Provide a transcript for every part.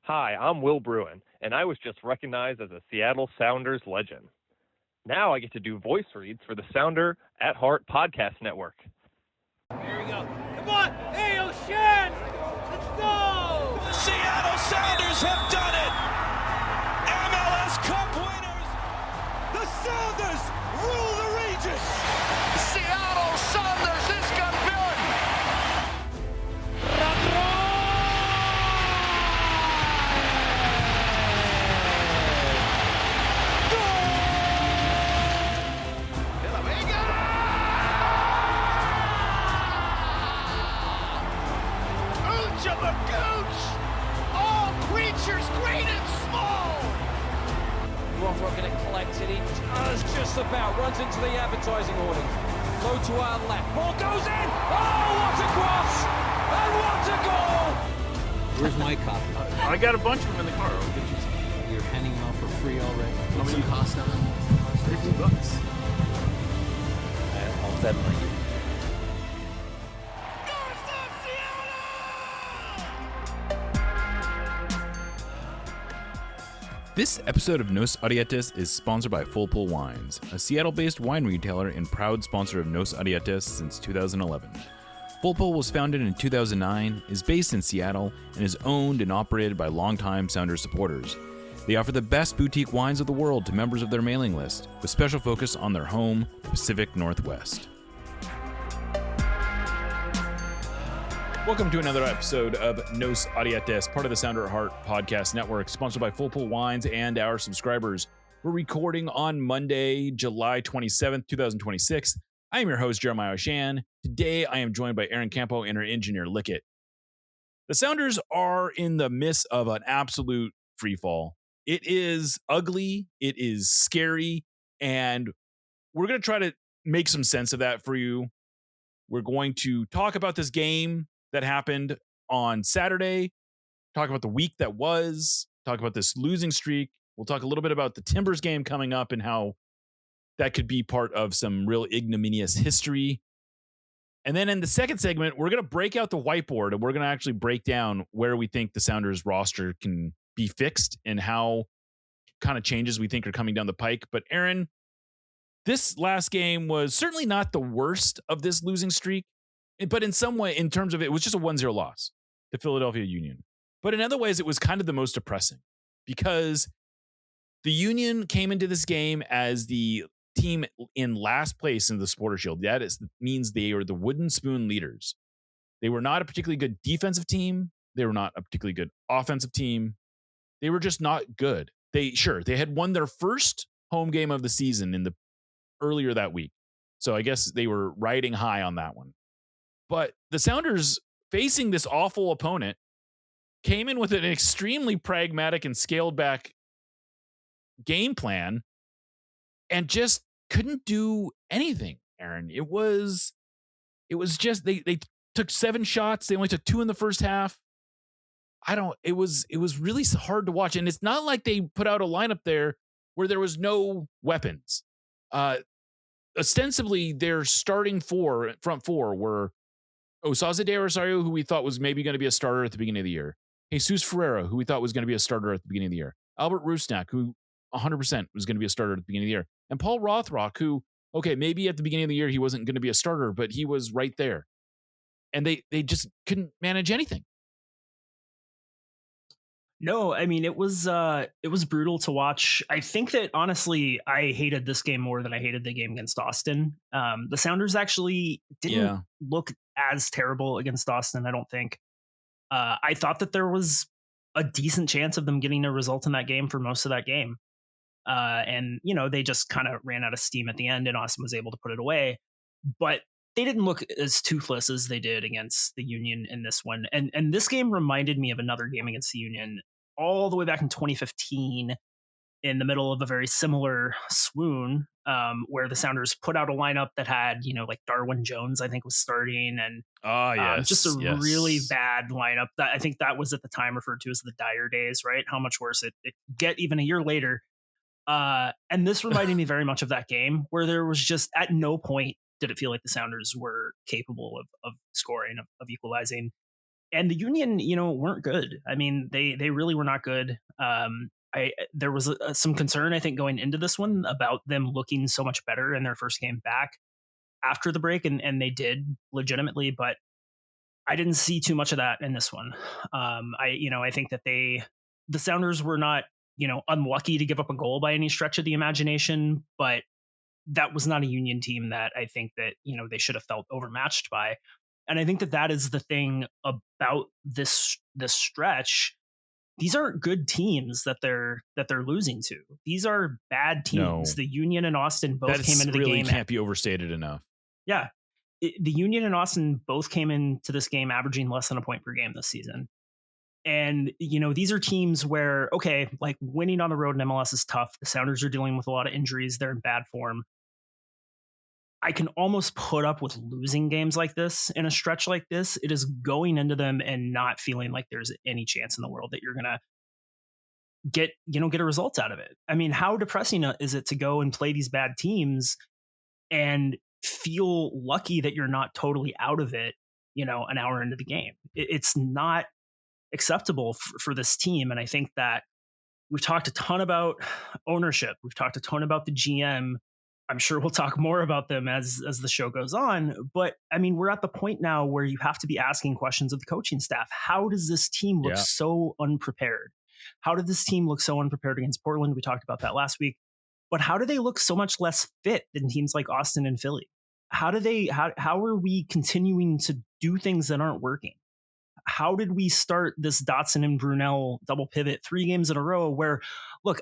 Hi, I'm Will Bruin, and I was just recognized as a Seattle Sounders legend. Now I get to do voice reads for the Sounder at Heart podcast network. Here we go. Come on! Hey, O'Shan! Let's go! The Seattle Sounders have done it! MLS Cup winners! The Sounders rule the region! Seattle Sounders is campeón! All creatures great and small. Rothrock going to collect it. He does just about. Runs into the advertising awning. Low to our left. Ball goes in. Oh, what a cross! And what a goal! Where's my copy? I got a bunch of them in the car. I'll get you some. You're handing them out for free already. How many cost on them? $50. I'll Venmo you. This episode of Nos Arietes is sponsored by Full Pull Wines, a Seattle-based wine retailer and proud sponsor of Nos Arietes since 2011. Full Pull was founded in 2009, is based in Seattle, and is owned and operated by longtime Sounders supporters. They offer the best boutique wines of the world to members of their mailing list, with special focus on their home, the Pacific Northwest. Welcome to another episode of Nos Arietes, part of the Sounder at Heart podcast network, sponsored by Full Pull Wines and our subscribers. We're recording on Monday, July 27th, 2026. I am your host, Jeremiah O'Shan. Today, I am joined by Aaron Campo and our engineer, Lickett. The Sounders are in the midst of an absolute freefall. It is ugly, it is scary, and we're going to try to make some sense of that for you. We're going to talk about this game that happened on Saturday, talk about the week that was, talk about this losing streak. We'll talk a little bit about the Timbers game coming up and how that could be part of some real ignominious history. And then in the second segment, we're going to break out the whiteboard and we're going to actually break down where we think the Sounders roster can be fixed and how kind of changes we think are coming down the pike. But Aaron, this last game was certainly not the worst of this losing streak. But in some way, in terms of it was just a 1-0 loss to Philadelphia Union. But in other ways, it was kind of the most depressing because the Union came into this game as the team in last place in the Supporter Shield. That means they are the wooden spoon leaders. They were not a particularly good defensive team. They were not a particularly good offensive team. They were just not good. They had won their first home game of the season earlier that week. So I guess they were riding high on that one. But the Sounders, facing this awful opponent, came in with an extremely pragmatic and scaled back game plan and just couldn't do anything, Aaron. It was just they took 7 shots. They only took 2 in the first half. It was really hard to watch. And it's not like they put out a lineup there where there was no weapons. Ostensibly, their starting front four were Osaze De Rosario, who we thought was maybe going to be a starter at the beginning of the year. Jesus Ferreira, who we thought was going to be a starter at the beginning of the year. Albert Rusnak, who 100% was going to be a starter at the beginning of the year. And Paul Rothrock, who, okay, maybe at the beginning of the year he wasn't going to be a starter, but he was right there. And they just couldn't manage anything. No, I mean, it was brutal to watch. I think that honestly, I hated this game more than I hated the game against Austin. The Sounders actually didn't look as terrible against Austin, I don't think. I thought that there was a decent chance of them getting a result in that game for most of that game. And, they just kind of ran out of steam at the end and Austin was able to put it away. But they didn't look as toothless as they did against the Union in this one. And this game reminded me of another game against the Union all the way back in 2015 in the middle of a very similar swoon, where the Sounders put out a lineup that had, like Darwin Jones, I think was starting, and just a really bad lineup. That I think that was at the time referred to as the dire days, right? How much worse it get even a year later. And this reminded me very much of that game where there was just at no point did it feel like the Sounders were capable of scoring, of equalizing. And the Union, weren't good. I mean, they really were not good. There was some concern, I think, going into this one about them looking so much better in their first game back after the break, and they did legitimately, but I didn't see too much of that in this one. I think that the Sounders were not, unlucky to give up a goal by any stretch of the imagination, but that was not a Union team that I think that, they should have felt overmatched by. And I think that that is the thing about this stretch. These aren't good teams that they're losing to. These are bad teams. No. The Union and Austin both came into the really game. Can't be overstated enough. Yeah. The Union and Austin both came into this game averaging less than a point per game this season. And, these are teams where, okay, like winning on the road in MLS is tough. The Sounders are dealing with a lot of injuries. They're in bad form. I can almost put up with losing games like this in a stretch like this. It is going into them and not feeling like there's any chance in the world that you're going to get a result out of it. I mean, how depressing is it to go and play these bad teams and feel lucky that you're not totally out of it, an hour into the game? It's not acceptable for this team. And I think that we've talked a ton about ownership. We've talked a ton about the GM. I'm sure we'll talk more about them as the show goes on. But I mean, we're at the point now where you have to be asking questions of the coaching staff. How does this team look so unprepared? How did this team look so unprepared against Portland? We talked about that last week. But how do they look so much less fit than teams like Austin and Philly? How are we continuing to do things that aren't working? How did we start this Dotson and Brunel double pivot 3 games in a row where, look,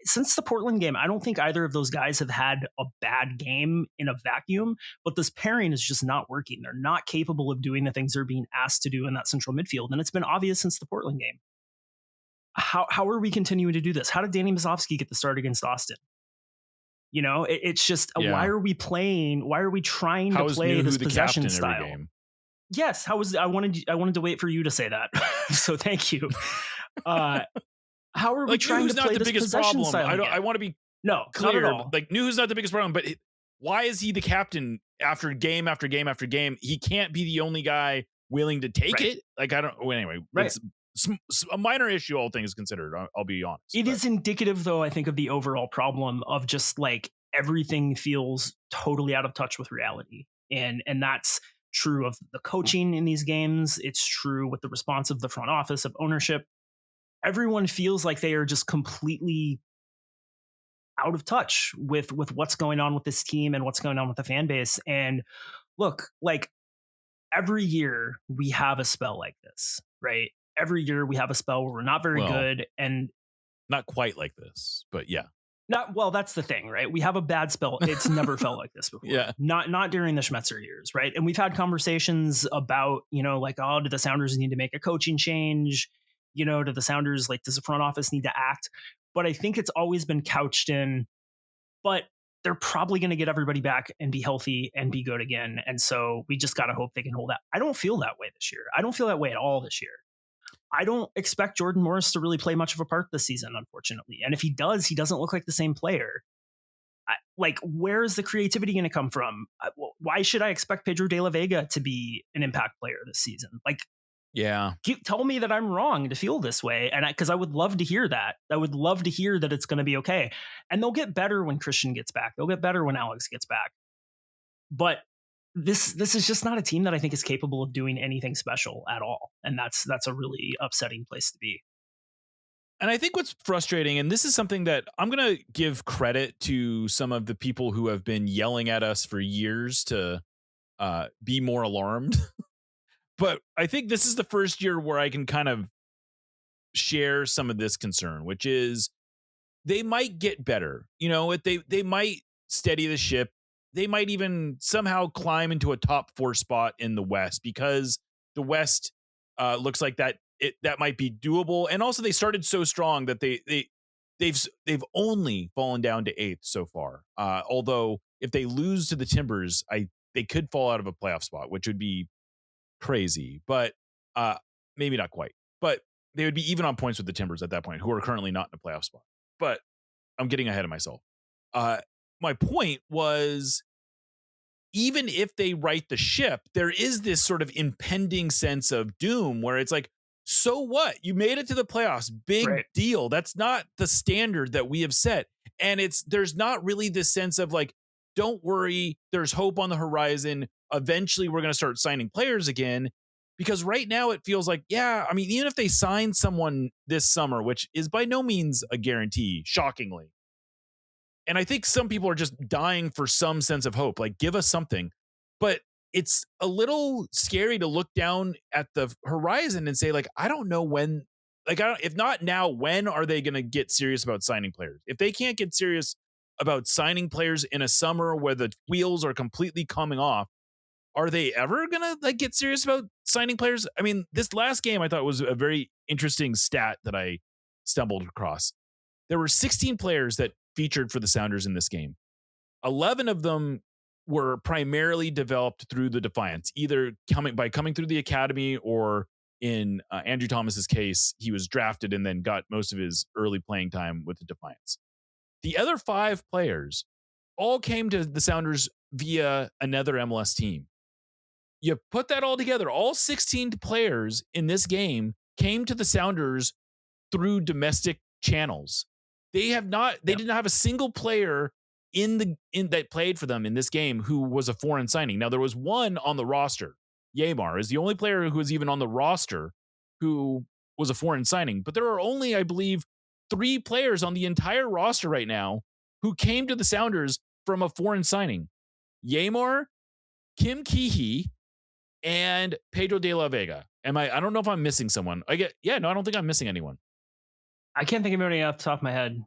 since the Portland game, I don't think either of those guys have had a bad game in a vacuum, but this pairing is just not working. They're not capable of doing the things they're being asked to do in that central midfield. And it's been obvious since the Portland game. How are we continuing to do this? How did Danny Mazovsky get the start against Austin? It's just, why are we trying to play this possession style? Game? Yes. I wanted to wait for you to say that. So thank you. How are we trying to play this possession style? I want to be clear. Not at all. Like, Nuhu's not the biggest problem, but why is he the captain after game after game after game? He can't be the only guy willing to take it. Like, I don't. Anyway, it's a minor issue, all things considered. I'll be honest. It is indicative, though, I think, of the overall problem of just like everything feels totally out of touch with reality, and that's true of the coaching in these games. It's true with the response of the front office, of ownership. Everyone feels like they are just completely out of touch with what's going on with this team and what's going on with the fan base. And look, like every year we have a spell like this, right? Every year we have a spell where we're not very good, and not quite like this, but yeah. That's the thing, right? We have a bad spell. It's never felt like this before. Yeah. Not during the Schmetzer years, right? And we've had conversations about, like, oh, do the Sounders need to make a coaching change? Do the Sounders, like, does the front office need to act? But I think it's always been couched in, but they're probably going to get everybody back and be healthy and be good again. And so we just got to hope they can hold out. I don't feel that way this year. I don't feel that way at all this year. I don't expect Jordan Morris to really play much of a part this season, unfortunately. And if he does, he doesn't look like the same player. Where is the creativity going to come from? Why should I expect Pedro de la Vega to be an impact player this season? Tell me that I'm wrong to feel this way. And because I would love to hear that. I would love to hear that it's going to be okay. And they'll get better when Christian gets back. They'll get better when Alex gets back. But this is just not a team that I think is capable of doing anything special at all. And that's a really upsetting place to be. And I think what's frustrating, and this is something that I'm going to give credit to some of the people who have been yelling at us for years to be more alarmed. But I think this is the first year where I can kind of share some of this concern, which is they might get better. They might steady the ship. They might even somehow climb into a top 4 spot in the West, because the West looks like that might be doable. And also they started so strong that they've only fallen down to 8th so far. Although if they lose to the Timbers, they could fall out of a playoff spot, which would be crazy, but maybe not quite. But they would be even on points with the Timbers at that point, who are currently not in a playoff spot. But I'm getting ahead of myself. My point was, even if they right the ship, there is this sort of impending sense of doom where it's like, so what? You made it to the playoffs. Big deal. That's not the standard that we have set. And there's not really this sense of like, don't worry, there's hope on the horizon. Eventually we're going to start signing players again. Because right now it feels like, yeah, I mean, even if they sign someone this summer, which is by no means a guarantee, shockingly. And I think some people are just dying for some sense of hope, like give us something. But it's a little scary to look down at the horizon and say, like, I don't know when, like, if not now, when are they going to get serious about signing players? If they can't get serious about signing players in a summer where the wheels are completely coming off, are they ever going to like get serious about signing players? I mean, this last game I thought was a very interesting stat that I stumbled across. There were 16 players that featured for the Sounders in this game. 11 of them were primarily developed through the Defiance, either coming through the academy, or in Andrew Thomas's case, he was drafted and then got most of his early playing time with the Defiance. The other 5 players all came to the Sounders via another MLS team. You put that all together, all 16 players in this game came to the Sounders through domestic channels. They didn't have a single player in that played for them in this game who was a foreign signing. Now there was one on the roster. Yamar is the only player who was even on the roster who was a foreign signing, but there are only, I believe, 3 players on the entire roster right now who came to the Sounders from a foreign signing. Yamar, Kim Keehee, and Pedro de la Vega. I don't know if I'm missing someone. I don't think I'm missing anyone. I can't think of any off the top of my head.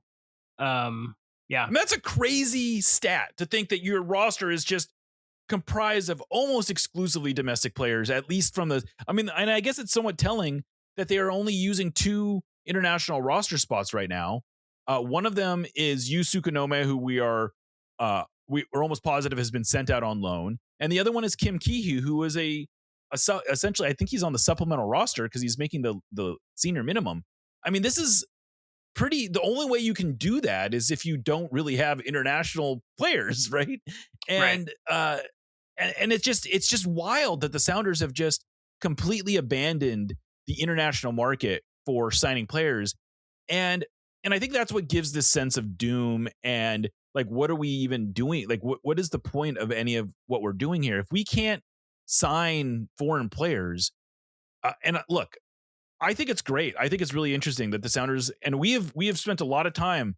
Yeah. I mean, that's a crazy stat to think that your roster is just comprised of almost exclusively domestic players, at least from and I guess it's somewhat telling that they are only using 2 international roster spots right now. One of them is Yu Sukunome, who we're almost positive has been sent out on loan. And the other one is Kim Keehee, who is essentially, I think he's on the supplemental roster because he's making the senior minimum. I mean, this is the only way you can do that is if you don't really have international players, right? And and it's just wild that the Sounders have just completely abandoned the international market for signing players. And I think that's what gives this sense of doom and like, what are we even doing? Like, what is the point of any of what we're doing here? If we can't sign foreign players, and look, I think it's great. I think it's really interesting that the Sounders, and we have spent a lot of time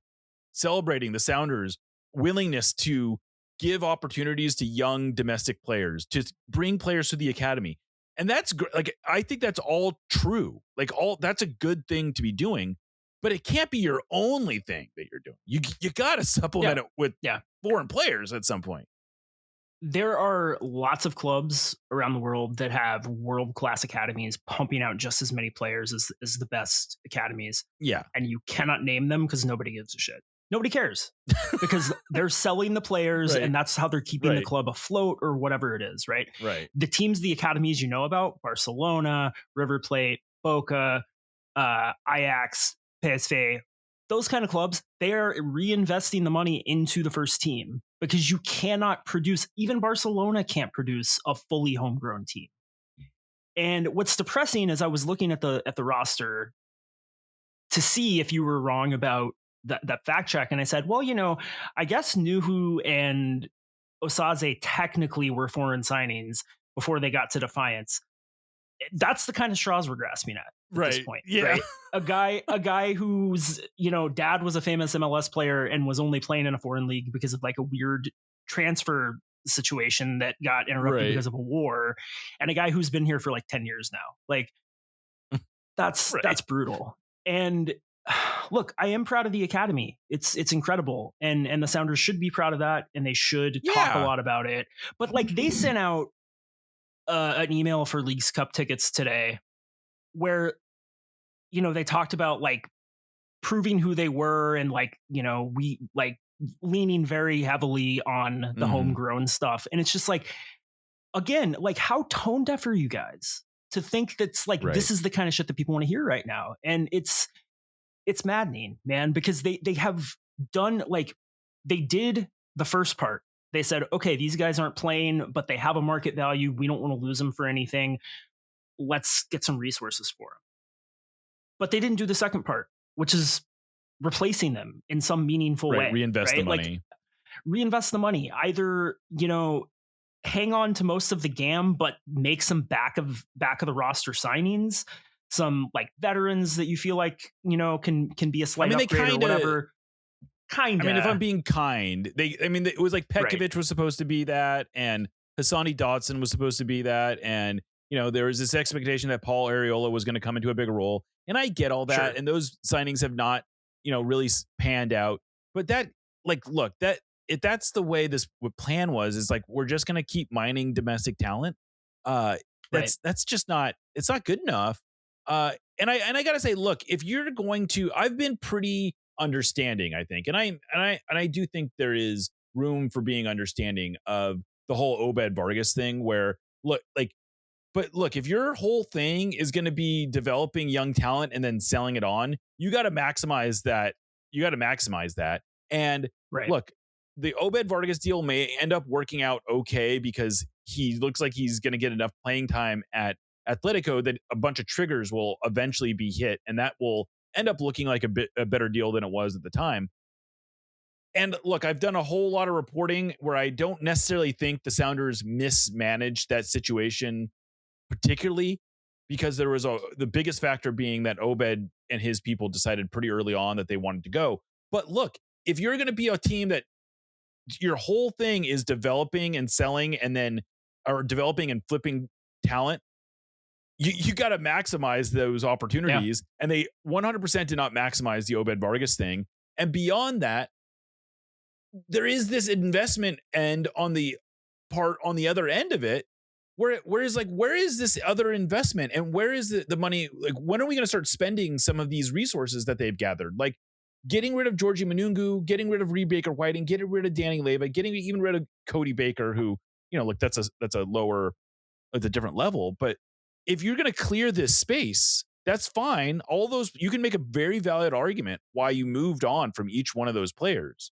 celebrating the Sounders' willingness to give opportunities to young domestic players, to bring players to the academy. And that's like, I think that's all true. Like that's a good thing to be doing, but it can't be your only thing that you're doing. You got to supplement it with foreign players at some point. There are lots of clubs around the world that have world-class academies pumping out just as many players as the best academies. Yeah. And you cannot name them because nobody gives a shit. Nobody cares because they're selling the players and that's how they're keeping the club afloat or whatever it is, right? Right. The teams, the academies you know about, Barcelona, River Plate, Boca, Ajax, PSV, those kind of clubs, they are reinvesting the money into the first team because you cannot produce, even Barcelona can't produce a fully homegrown team. And what's depressing is I was looking at the roster to see if you were wrong about that fact check. And I said, well, I guess Nuhu and Osaze technically were foreign signings before they got to Defiance. That's the kind of straws we're grasping at this point. Yeah. Right? A guy whose, dad was a famous MLS player and was only playing in a foreign league because of like a weird transfer situation that got interrupted because of a war, and a guy who's been here for like 10 years now. Like that's brutal. And look, I am proud of the academy. It's incredible. And the Sounders should be proud of that. And they should talk a lot about it. But like they sent out an email for Leagues Cup tickets today where, they talked about like proving who they were and like, we like leaning very heavily on the homegrown stuff. And it's just like, again, like how tone deaf are you guys to think that's like, this is the kind of shit that people want to hear right now. And it's maddening, man, because they have done like, they did the first part. They said, okay, these guys aren't playing, but they have a market value. We don't want to lose them for anything. Let's get some resources for them. But they didn't do the second part, which is replacing them in some meaningful way. Reinvest the money. Like, reinvest the money. Either, hang on to most of the GAM, but make some back of the roster signings, some like veterans that you feel like, can be a slight upgrade or whatever. Kind of. I mean, if I'm being kind, it was like Petkovic was supposed to be that, and Hassani Dotson was supposed to be that, and there was this expectation that Paul Arriola was going to come into a bigger role, and I get all that, Sure. and those signings have not, really panned out. But that, look, if that's the way this plan was, is like we're just going to keep mining domestic talent. That's just not. It's not good enough. And I gotta say, look, if you're going to, I've been pretty understanding, I think, and I do think there is room for being understanding of the whole Obed Vargas thing, where but look, if your whole thing is going to be developing young talent and then selling it on, you got to maximize that. And look, the Obed Vargas deal may end up working out okay because he looks like he's going to get enough playing time at Atletico that a bunch of triggers will eventually be hit, and that will end up looking like a better deal than it was at the time. And look, I've done a whole lot of reporting where I don't necessarily think the Sounders mismanaged that situation particularly, because there was the biggest factor being that Obed and his people decided pretty early on that they wanted to go. But look, if you're going to be a team that your whole thing is developing and selling or developing and flipping talent, you got to maximize those opportunities. Yeah. And they 100% did not maximize the Obed Vargas thing. And beyond that, there is this investment end on the other end of it, where is this other investment, and where is the money? Like, when are we going to start spending some of these resources that they've gathered? Like getting rid of Georgie Manungu, getting rid of Reed Baker Whiting, getting rid of Danny Leva, getting even rid of Cody Baker, who, that's a different level. But if you're going to clear this space, that's fine. All those, you can make a very valid argument why you moved on from each one of those players.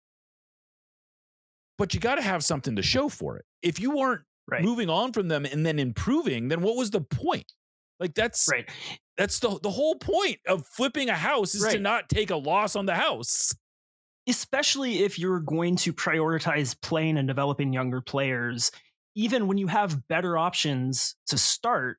But you got to have something to show for it. If you weren't moving on from them and then improving, then what was the point? Like that's the whole point of flipping a house is to not take a loss on the house. Especially if you're going to prioritize playing and developing younger players, even when you have better options to start,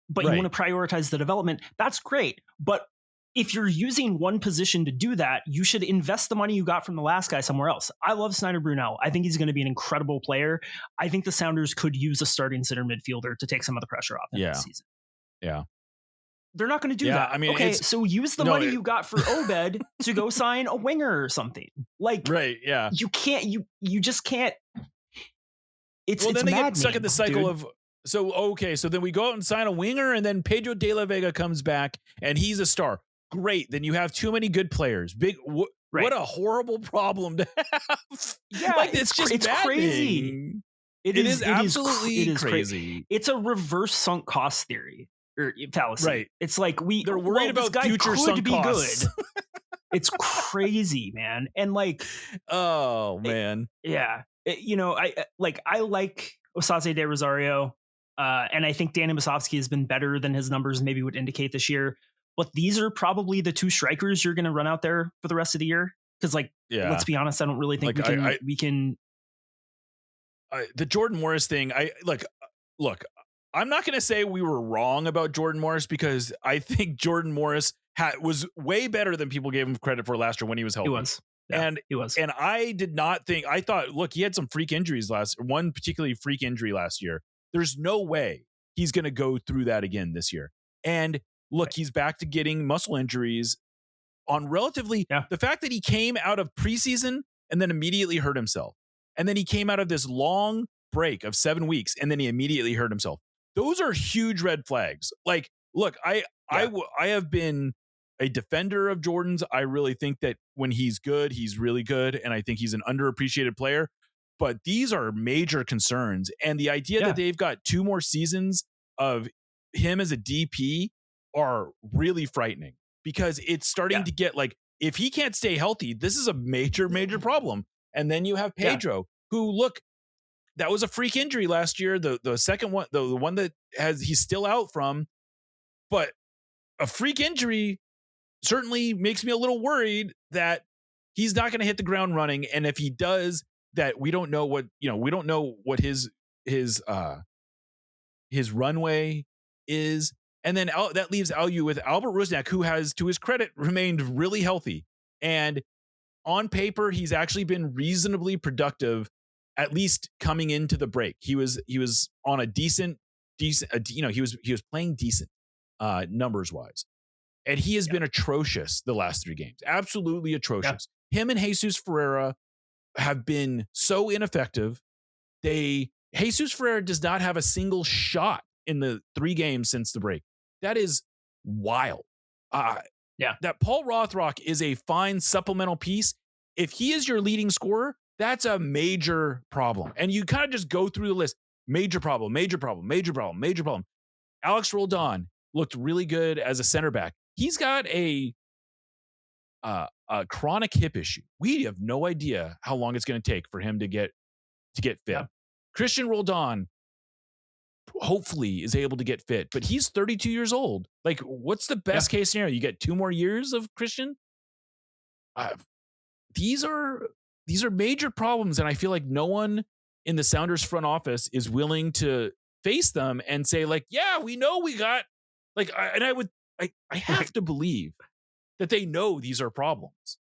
but you want to prioritize the development, that's great. But if you're using one position to do that, you should invest the money you got from the last guy somewhere else. I love Snyder Brunel. I think he's going to be an incredible player. I think the Sounders could use a starting center midfielder to take some of the pressure off him this season. Yeah. They're not going to do that. I mean, okay, so use the money you got for Obed to go sign a winger or something. Like, you can't, you just can't. Then they get stuck in the cycle of, so then we go out and sign a winger, and then Pedro de la Vega comes back and he's a star. Great. Then you have too many good players. What a horrible problem to have. Yeah, it's crazy. It is absolutely crazy. It's a reverse sunk cost theory or fallacy. Right. It's like they're worried about future sunk costs. Good. It's crazy, man. And like, oh man, I like Osaze de Rosario. And I think Danny Musovski has been better than his numbers maybe would indicate this year. But these are probably the two strikers you're going to run out there for the rest of the year. Because, let's be honest, I don't really think we can. The Jordan Morris thing, look, I'm not going to say we were wrong about Jordan Morris, because I think Jordan Morris was way better than people gave him credit for last year when he was healthy. He was. Yeah, and he was. And I did not think, I thought, look, he had some freak injuries one particularly freak injury last year. There's no way he's going to go through that again this year. And look, he's back to getting muscle injuries on relatively the fact that he came out of preseason and then immediately hurt himself. And then he came out of this long break of 7 weeks and then he immediately hurt himself. Those are huge red flags. Like, look, I have been a defender of Jordan's. I really think that when he's good, he's really good. And I think he's an underappreciated player. But these are major concerns. And the idea that they've got 2 more seasons of him as a DP are really frightening, because it's starting to get like, if he can't stay healthy, this is a major, major problem. And then you have Pedro. who, look, that was a freak injury last year. The second one, the one that he's still out from, but a freak injury certainly makes me a little worried that he's not going to hit the ground running. And if he does, that we don't know what his runway is. And then that leaves LU with Albert Rusnak, who has, to his credit, remained really healthy. And on paper, he's actually been reasonably productive, at least coming into the break. He was on a decent, he was playing decent numbers wise. And he has been atrocious the last 3 games. Absolutely atrocious. Him and Jesus Ferreira have been so ineffective. Jesus Ferreira does not have a single shot in the 3 games since the break. That is wild. That Paul Rothrock is a fine supplemental piece. If he is your leading scorer, that's a major problem. And you kind of just go through the list. Major problem, major problem, major problem, major problem. Alex Roldan looked really good as a center back. He's got a chronic hip issue. We have no idea how long it's going to take for him to get fit. Yeah. Christian Roldan hopefully is able to get fit, but he's 32 years old. Like, what's the best case scenario? You get 2 more years of Christian? These are major problems, and I feel like no one in the Sounders front office is willing to face them and say, like, yeah, we know we got, like, I have to believe that they know these are problems.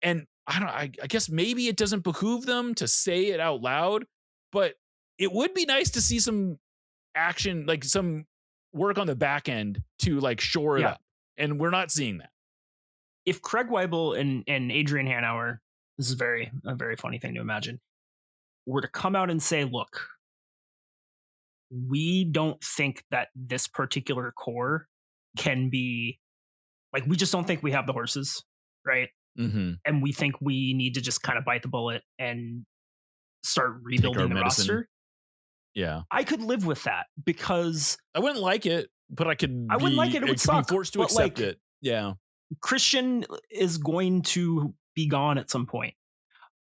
And I guess maybe it doesn't behoove them to say it out loud, but it would be nice to see some action, like some work on the back end to like shore it up. And we're not seeing that. If Craig Weibel and Adrian Hanauer, this is a very funny thing to imagine, were to come out and say, look, we don't think that this particular core can be, like, we just don't think we have the horses, right? Mm-hmm. And we think we need to just kind of bite the bullet and start rebuilding the roster. Yeah. I could live with that because I wouldn't like it, but I wouldn't like it. It would suck, be forced to accept it. Yeah. Christian is going to be gone at some point.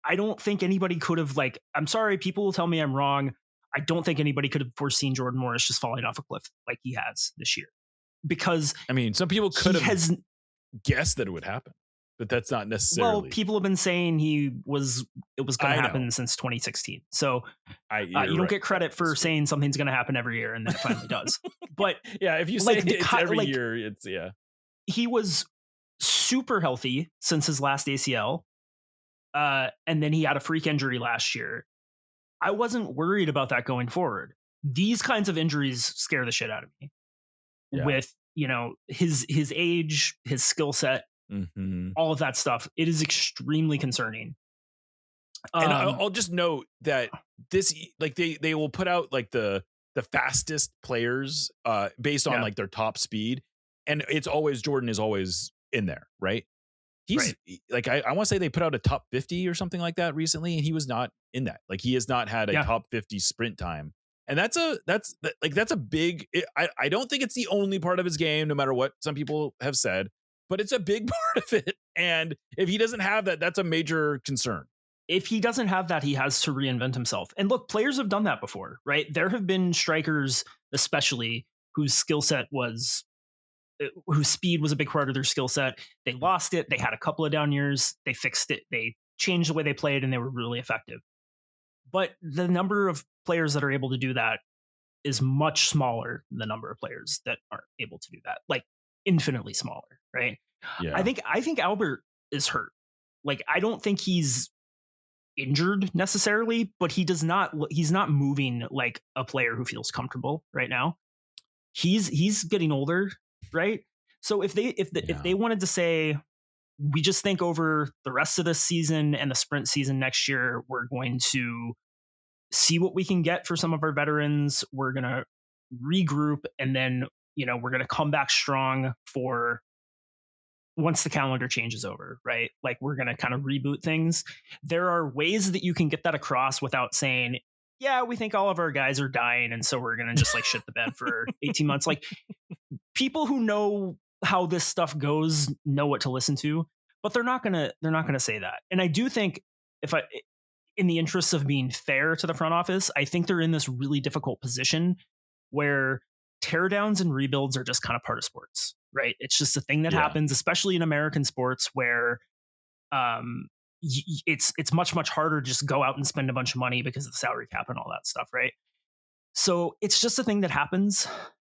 I don't think anybody could have, like, I'm sorry, people will tell me I'm wrong. I don't think anybody could have foreseen Jordan Morris just falling off a cliff like he has this year. Because I mean, some people could have guessed that it would happen, but that's not necessarily. Well, people have been saying it was going to happen since 2016. So you don't get credit for saying something's going to happen every year, and then it finally does. But yeah, if you say it's every year, it's He was super healthy since his last ACL, and then he had a freak injury last year. I wasn't worried about that going forward. These kinds of injuries scare the shit out of me. Yeah. With, his age, his skill set, all of that stuff, it is extremely concerning. And I'll just note that this, like, they will put out like the fastest players based on like their top speed, and it's always Jordan is always in there, right? He's like, I want to say they put out a top 50 or something like that recently, and he was not in that. Like, he has not had a top 50 sprint time. And that's a big, I don't think it's the only part of his game, no matter what some people have said, but it's a big part of it. And if he doesn't have that, that's a major concern. If he doesn't have that, he has to reinvent himself. And look, players have done that before, right? There have been strikers, especially, whose speed was a big part of their skill set. They lost it. They had a couple of down years. They fixed it. They changed the way they played, and they were really effective. But the number of players that are able to do that is much smaller than the number of players that aren't able to do that, like infinitely smaller, right? Yeah. I think Albert is hurt. Like, I don't think he's injured necessarily, but he's not moving like a player who feels comfortable right now. He's getting older, right? So if they wanted to say, we just think over the rest of this season and the sprint season next year, we're going to see what we can get for some of our veterans. We're going to regroup, and then, we're going to come back strong for once the calendar changes over, right? Like, we're going to kind of reboot things. There are ways that you can get that across without saying, yeah, we think all of our guys are dying, and so we're going to just like shit the bed for 18 months. Like, people who know how this stuff goes know what to listen to, but they're not going to say that. And I do think in the interest of being fair to the front office, I think they're in this really difficult position where teardowns and rebuilds are just kind of part of sports, right? It's just a thing that happens, especially in American sports where um, it's much harder to just go out and spend a bunch of money because of the salary cap and all that stuff, right? So it's just a thing that happens.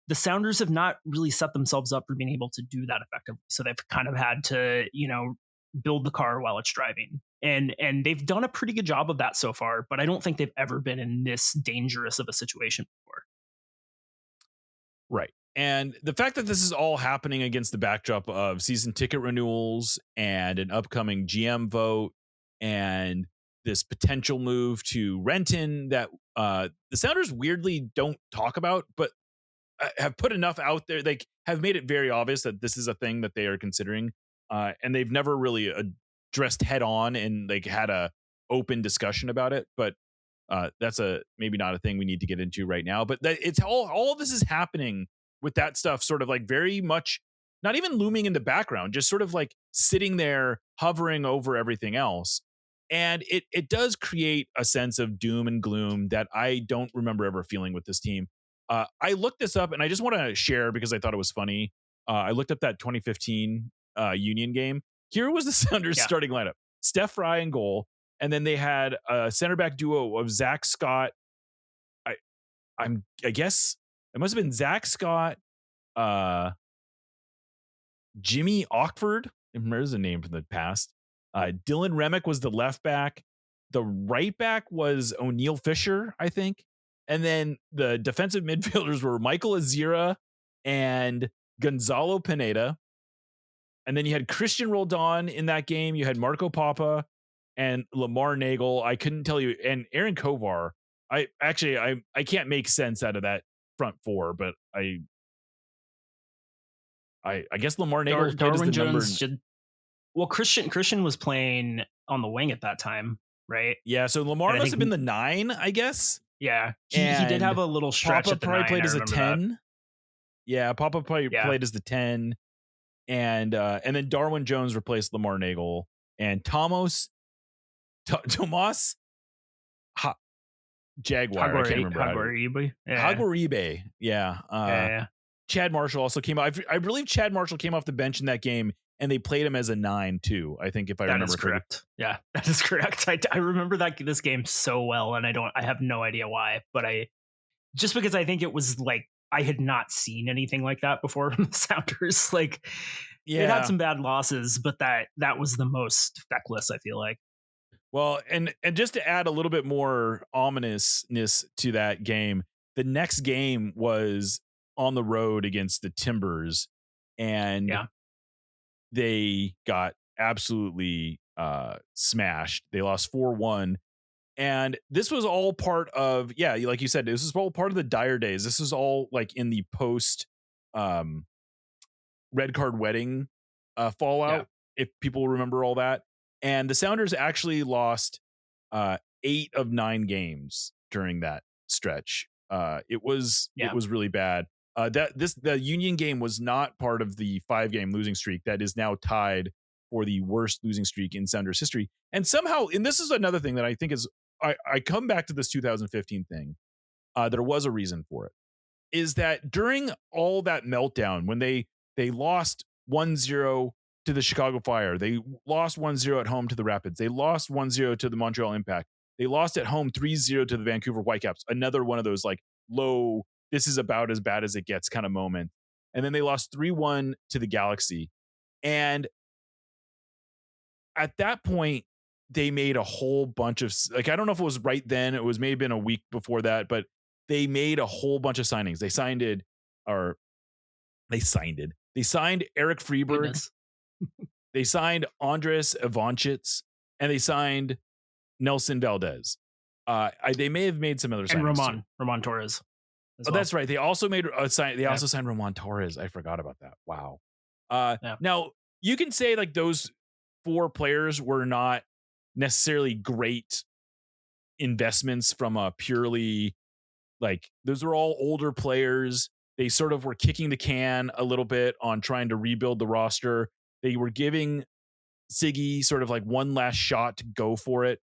The Sounders have not really set themselves up for being able to do that effectively. So they've kind of had to, build the car while it's driving. And they've done a pretty good job of that so far, but I don't think they've ever been in this dangerous of a situation before. Right. And the fact that this is all happening against the backdrop of season ticket renewals and an upcoming GM vote and this potential move to Renton that the Sounders weirdly don't talk about, but have put enough out there. They have made it very obvious that this is a thing that they are considering. And they've never really addressed head on and like had a open discussion about it. But that's maybe not a thing we need to get into right now. But it's all this is happening with that stuff sort of like very much not even looming in the background, just sort of like sitting there hovering over everything else. And it does create a sense of doom and gloom that I don't remember ever feeling with this team. I looked this up and I just want to share because I thought it was funny. I looked up that 2015 Union game. Here was the Sounders starting lineup: Steph Fry in goal, and then they had a center back duo of Zach Scott. I guess it must have been Zach Scott, Jimmy Ockford. There's a name from the past. Dylan Remick was the left back. The right back was O'Neal Fisher, I think. And then the defensive midfielders were Michael Azira and Gonzalo Pineda. And then you had Christian Roldan in that game. You had Marco Papa and Lamar Nagel. I couldn't tell you. And Aaron Kovar. I can't make sense out of that front four, but I guess Lamar Nagel played as the Jones number. Well, Christian was playing on the wing at that time, right? Yeah, so Lamar must have been the 9, I guess. Yeah, he did have a little stretch. Papa at the probably 9, played as a 10. That. Yeah, Papa probably played as the 10, and then Darwin Jones replaced Lamar Nagel, and Tomas Jaguar. I can't remember. Hagwaribe. Yeah. Chad Marshall also came out. I believe Chad Marshall came off the bench in that game, and they played him as a 9 too. I think if I remember correct. Yeah, that is correct. I remember this game so well, and I have no idea why, but just because I think it was like I had not seen anything like that before from the Sounders. Like, it had some bad losses, but that was the most feckless, I feel like. Well, and just to add a little bit more ominousness to that game, the next game was on the road against the Timbers, and they got absolutely smashed. They lost 4-1. And this was all part of, like you said, this is all part of the dire days. This is all like in the post red card wedding fallout, if people remember all that. And the Sounders actually lost 8 of 9 games during that stretch. It was really bad. The Union game was not part of the 5-game losing streak that is now tied for the worst losing streak in Sounders history. And somehow, and this is another thing that I think is, I come back to this 2015 thing. There was a reason for it. Is that during all that meltdown, when they lost 1-0 to the Chicago Fire, they lost 1-0 at home to the Rapids, they lost 1-0 to the Montreal Impact, they lost at home 3-0 to the Vancouver Whitecaps, another one of those like low, this is about as bad as it gets kind of moment. And then they lost 3-1 to the Galaxy. And at that point, they made a whole bunch of, like, I don't know if it was right then, it was maybe been a week before that, but they made a whole bunch of signings. They signed Eric Freeberg. They signed Andres Ivanchitz, and they signed Nelson Valdez. They may have made some other signings. And Ramon Torres. Oh, that's right. They also made a sign. They also signed Ramon Torres. I forgot about that. Wow. Now you can say like those 4 players were not necessarily great investments from a purely, like, those are all older players. They sort of were kicking the can a little bit on trying to rebuild the roster. They were giving Siggy sort of like one last shot to go for it.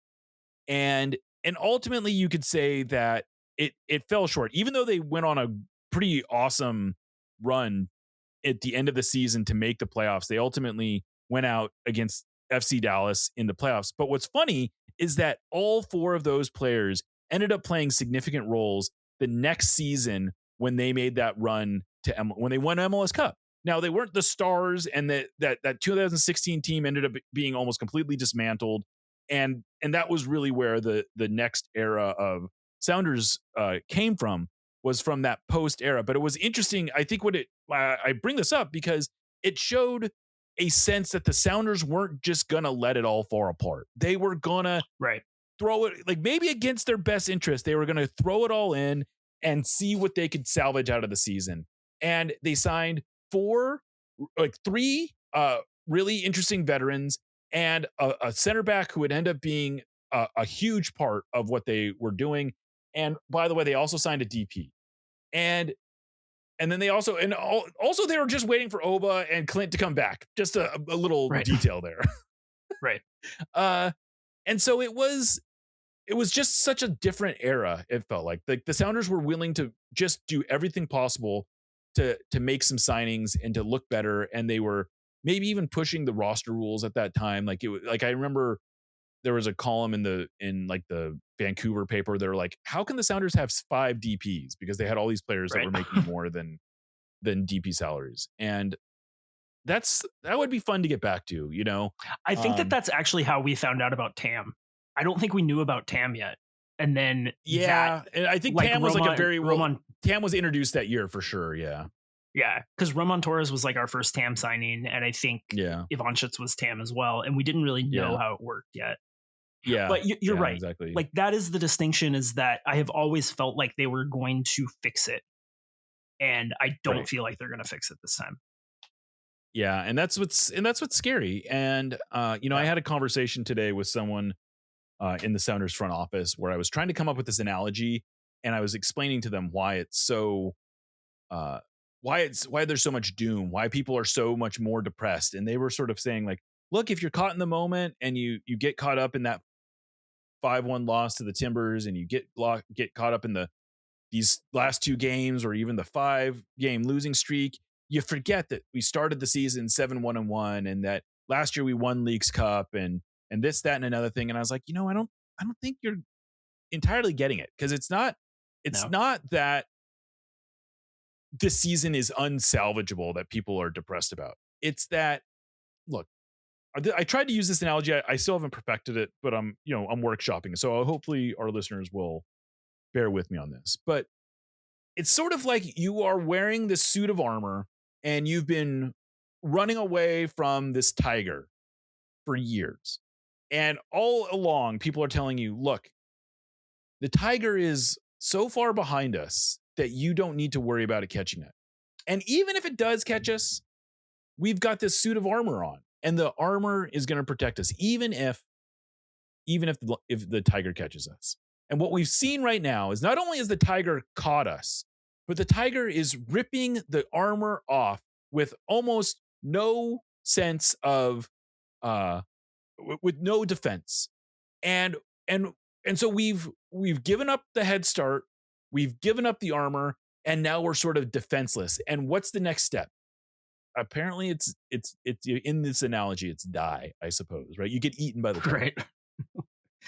And ultimately you could say that it fell short, even though they went on a pretty awesome run at the end of the season to make the playoffs. They ultimately went out against FC Dallas in the playoffs. But what's funny is that all four of those players ended up playing significant roles the next season when they made that run to when they won MLS Cup. Now, they weren't the stars, and that 2016 team ended up being almost completely dismantled. And that was really where the next era of Sounders came from, was from that post era. But it was interesting. I think I bring this up because it showed a sense that the Sounders weren't just gonna let it all fall apart. They were gonna throw it, like, maybe against their best interest. They were gonna throw it all in and see what they could salvage out of the season. And they signed three really interesting veterans and a center back who would end up being a huge part of what they were doing. And by the way, they also signed a DP. And then they also they were just waiting for Oba and Clint to come back. Just a little detail there. Right. And so it was just such a different era. It felt like the Sounders were willing to just do everything possible to make some signings and to look better. And they were maybe even pushing the roster rules at that time. Like I remember there was a column in the Vancouver paper. They were like, how can the Sounders have 5 DPs? Because they had all these players that were making more than DP salaries. And that would be fun to get back to, you know? I think that's actually how we found out about Tam. I don't think we knew about Tam yet. And then and I think Tam was Tam was introduced that year for sure. Yeah. Yeah, because Roman Torres was like our first Tam signing, and I think Ivanchitz was Tam as well, and we didn't really know how it worked yet. Yeah, but you're right. Exactly. Like, that is the distinction, is that I have always felt like they were going to fix it, and I don't feel like they're going to fix it this time. Yeah, and that's what's scary. And I had a conversation today with someone in the Sounders front office where I was trying to come up with this analogy, and I was explaining to them why it's so why there's so much doom, why people are so much more depressed. And they were sort of saying, like, look, if you're caught in the moment and you get caught up in that 5-1 loss to the Timbers, and you get caught up in these last 2 games, or even the 5-game losing streak, you forget that we started the season 7-1-1, and that last year we won Leagues Cup, and this, that, and another thing. And I was like, I don't think you're entirely getting it, because it's not that this season is unsalvageable that people are depressed about. It's that, look, I tried to use this analogy. I still haven't perfected it, but I'm workshopping. So hopefully our listeners will bear with me on this. But it's sort of like you are wearing this suit of armor and you've been running away from this tiger for years. And all along, people are telling you, look, the tiger is so far behind us that you don't need to worry about it catching it. And even if it does catch us, we've got this suit of armor on, and the armor is going to protect us, even if the tiger catches us. And what we've seen right now is not only has the tiger caught us, but the tiger is ripping the armor off with almost no sense of, with no defense. And so we've given up the head start. We've given up the armor, and now we're sort of defenseless. And what's the next step? Apparently it's in this analogy, it's die, I suppose, right? You get eaten by the tiger.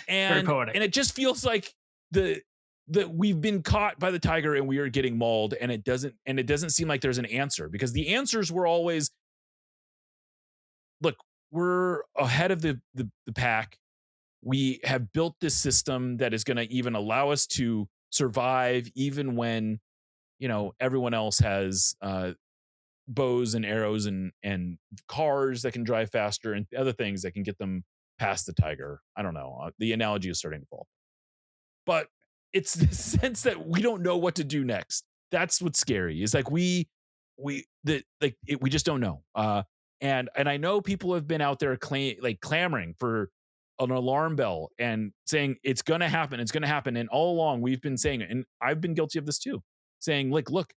Right. And it just feels like the we've been caught by the tiger and we are getting mauled, and it doesn't seem like there's an answer, because the answers were always, look, we're ahead of the pack. We have built this system that is going to even allow us to survive even when everyone else has bows and arrows and cars that can drive faster and other things that can get them past the tiger. I don't know. The analogy is starting to fall, but it's the sense that we don't know what to do next. That's what's scary. Is like we just don't know. And I know people have been out there clamoring for an alarm bell and saying it's going to happen. It's going to happen. And all along we've been saying it. And I've been guilty of this too, saying, like, look,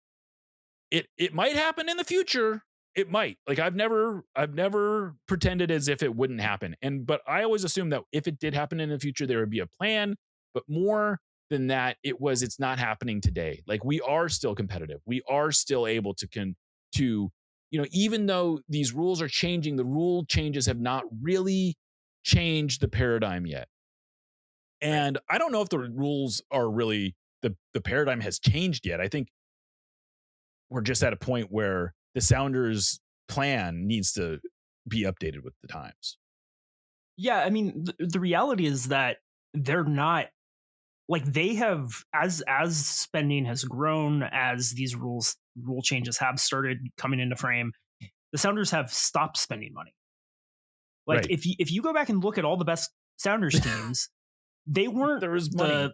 it might happen in the future, it might. Like I've never pretended as if it wouldn't happen. But I always assumed that if it did happen in the future, there would be a plan. But more than that, it's not happening today. Like we are still competitive. We are still able to even though these rules are changing, the rule changes have not really changed the paradigm yet. And I don't know if the rules are really the paradigm has changed yet. I think we're just at a point where the Sounders plan needs to be updated with the times. Yeah, I mean, the reality is that they're not like they have as spending has grown, as these rule changes have started coming into frame, the Sounders have stopped spending money. Like right. if you go back and look at all the best Sounders teams, they weren't there was money.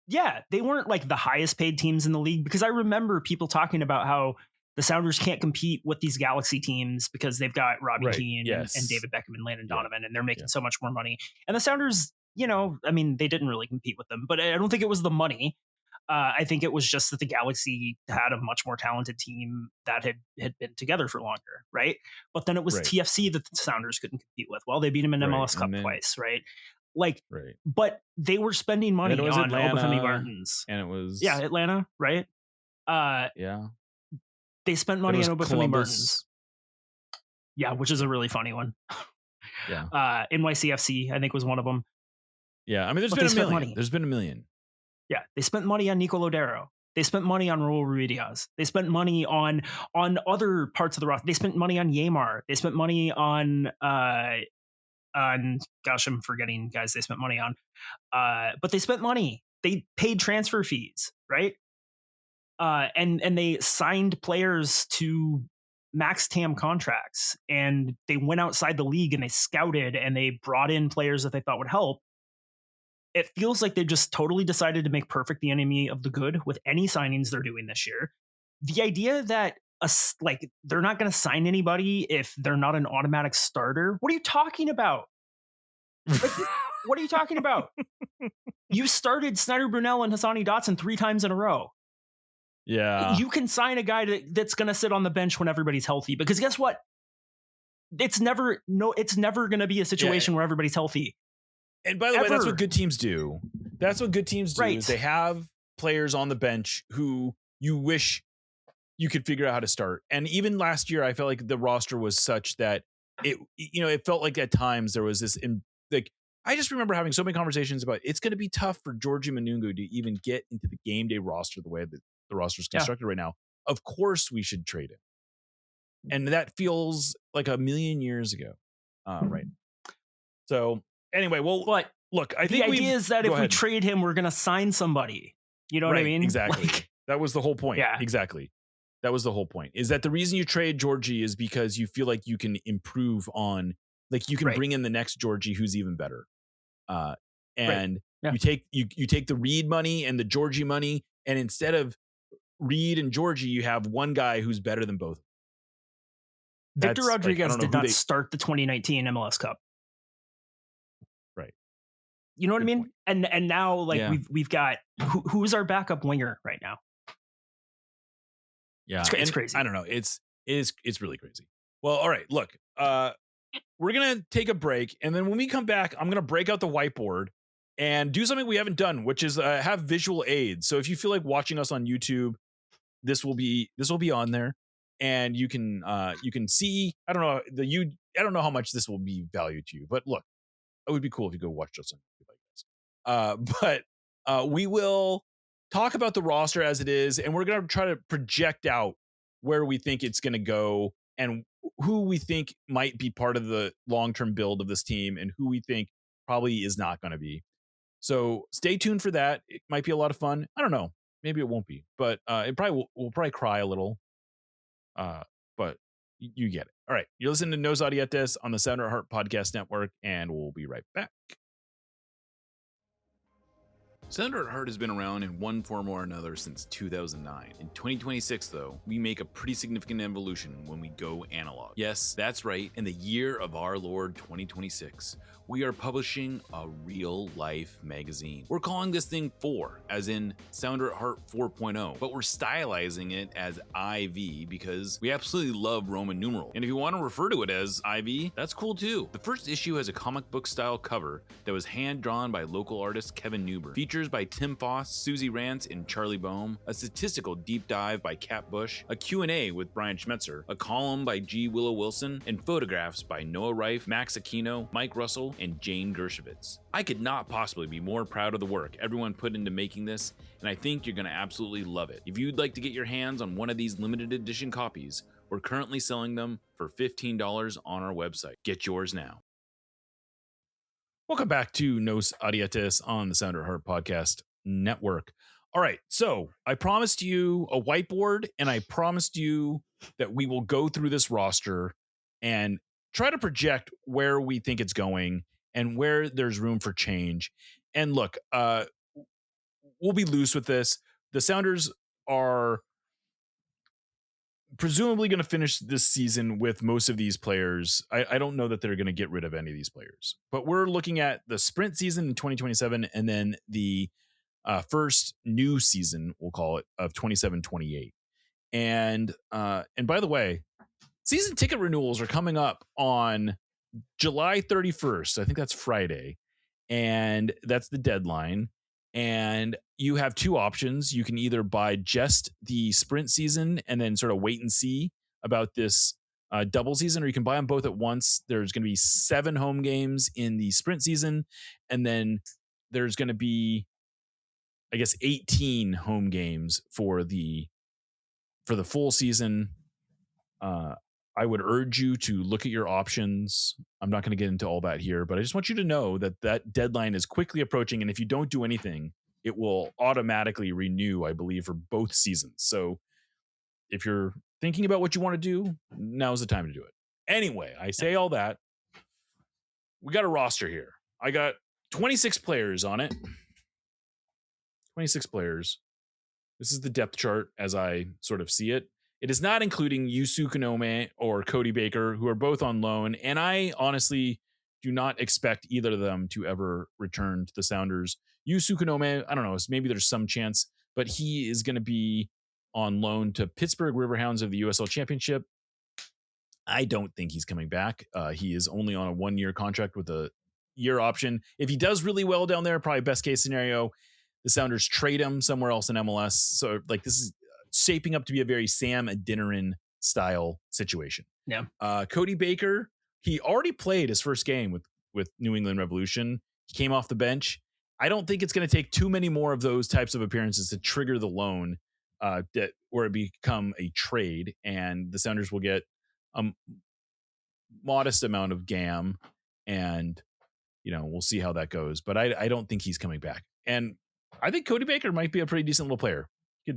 They weren't like the highest paid teams in the league, because I remember people talking about how the Sounders can't compete with these Galaxy teams because they've got Robbie Keane and David Beckham and Landon Donovan, and they're making so much more money. And the Sounders, I mean, they didn't really compete with them, but I don't think it was the money. I think it was just that the Galaxy had a much more talented team that had been together for longer, right? But then it was TFC that the Sounders couldn't compete with. Well, they beat them in MLS Cup twice, right? Like, but they were spending money on Obafemi Martins. And it was... Yeah, Atlanta, right? They spent money on Obafemi Martins. Yeah, which is a really funny one. Yeah. NYCFC, I think, was one of them. Yeah, I mean, there's been a million. There's been a million. Yeah, they spent money on Nico Lodero. They spent money on Raul Ruidiaz. They spent money on other parts of the roster. They spent money on Yamar. They spent money on gosh, I'm forgetting guys they spent money on. But they spent money. They paid transfer fees, right? And they signed players to max TAM contracts, and they went outside the league and they scouted and they brought in players that they thought would help. It feels like they just totally decided to make perfect the enemy of the good with any signings they're doing this year. The idea that they're not going to sign anybody if they're not an automatic starter. What are you talking about? Like, what are you talking about? You started Snyder Brunel and Hassani Dotson 3 times in a row. Yeah. You can sign a guy that's going to sit on the bench when everybody's healthy, because guess what? It's never going to be a situation where everybody's healthy. And by the way, that's what good teams do. That's what good teams do. Right. Is they have players on the bench who you wish you could figure out how to start. And even last year, I felt like the roster was such that it felt like at times there was this I just remember having so many conversations about it's going to be tough for Georgie Manungu to even get into the game day roster the way that the roster is constructed right now. Of course we should trade him. And that feels like a million years ago. Right. So anyway, well, but look, I think the idea is that if we trade him, we're going to sign somebody. You know what I mean? Exactly. That was the whole point. Yeah. Exactly. That was the whole point, is that the reason you trade Georgie is because you feel like you can improve on, like you can bring in the next Georgie who's even better. You take the Reed money and the Georgie money, and instead of Reed and Georgie, you have one guy who's better than both. Victor Rodriguez did not start the 2019 MLS Cup. Right. You know what I mean? And now we've got who's our backup winger right now? Yeah. It's crazy. I don't know. It's really crazy. Well, all right, look, we're going to take a break, and then when we come back, I'm going to break out the whiteboard and do something we haven't done, which is have visual aids. So if you feel like watching us on YouTube, this will be on there, and you can see, I don't know how much this will be valued to you, but look, it would be cool if you go watch us on YouTube, I guess. But we will talk about the roster as it is, and we're going to try to project out where we think it's going to go and who we think might be part of the long-term build of this team and who we think probably is not going to be. So stay tuned for that. It might be a lot of fun. I don't know. Maybe it won't be, but we'll probably cry a little. But you get it. All right. You're listening to Nos Audietes on the Sounder at Heart Podcast Network, and we'll be right back. Sounder at Heart has been around in one form or another since 2009. In 2026, though, we make a pretty significant evolution when we go analog. Yes, that's right, in the year of our Lord 2026, we are publishing a real-life magazine. We're calling this thing 4, as in Sounder at Heart 4.0, but we're stylizing it as IV because we absolutely love Roman numeral. And if you want to refer to it as IV, that's cool too. The first issue has a comic book style cover that was hand-drawn by local artist Kevin Newber. Features by Tim Foss, Susie Rance, and Charlie Boehm, a statistical deep dive by Kat Bush, a Q&A with Brian Schmetzer, a column by G. Willow Wilson, and photographs by Noah Reif, Max Aquino, Mike Russell, and Jane Dershowitz. I could not possibly be more proud of the work everyone put into making this, and I think you're going to absolutely love it. If you'd like to get your hands on one of these limited edition copies, we're currently selling them for $15 on our website. Get yours now. Welcome back to Nos Audietes on the Sounder at Heart Podcast Network. All right, so I promised you a whiteboard, and I promised you that we will go through this roster and try to project where we think it's going and where there's room for change. And look, we'll be loose with this. The Sounders are presumably going to finish this season with most of these players. I don't know that they're going to get rid of any of these players, but we're looking at the sprint season in 2027 and then the first new season, we'll call it, of 27-28. And by the way, season ticket renewals are coming up on July 31st. I think that's Friday. And that's the deadline. And you have two options. You can either buy just the sprint season and then sort of wait and see about this double season, or you can buy them both at once. There's going to be 7 home games in the sprint season. And then there's going to be, I guess, 18 home games for the full season. I would urge you to look at your options. I'm not going to get into all that here, but I just want you to know that that deadline is quickly approaching. And if you don't do anything, it will automatically renew, I believe, for both seasons. So if you're thinking about what you want to do, now's the time to do it. Anyway, I say all that. We got a roster here. I got 26 players on it. 26 players. This is the depth chart as I sort of see it. It is not including Yusu Kanome or Cody Baker, who are both on loan. And I honestly do not expect either of them to ever return to the Sounders. Yusu Kanome, I don't know, maybe there's some chance, but he is going to be on loan to Pittsburgh Riverhounds of the USL Championship. I don't think he's coming back. He is only on a 1-year contract with a year option. If he does really well down there, probably best case scenario, the Sounders trade him somewhere else in MLS. So like this is shaping up to be a very Sam Adeniran style situation. Yeah. Cody Baker, he already played his first game with New England Revolution. He came off the bench. I don't think it's going to take too many more of those types of appearances to trigger the loan where it become a trade, and the Sounders will get a modest amount of GAM, and we'll see how that goes. But I don't think he's coming back, and I think Cody Baker might be a pretty decent little player.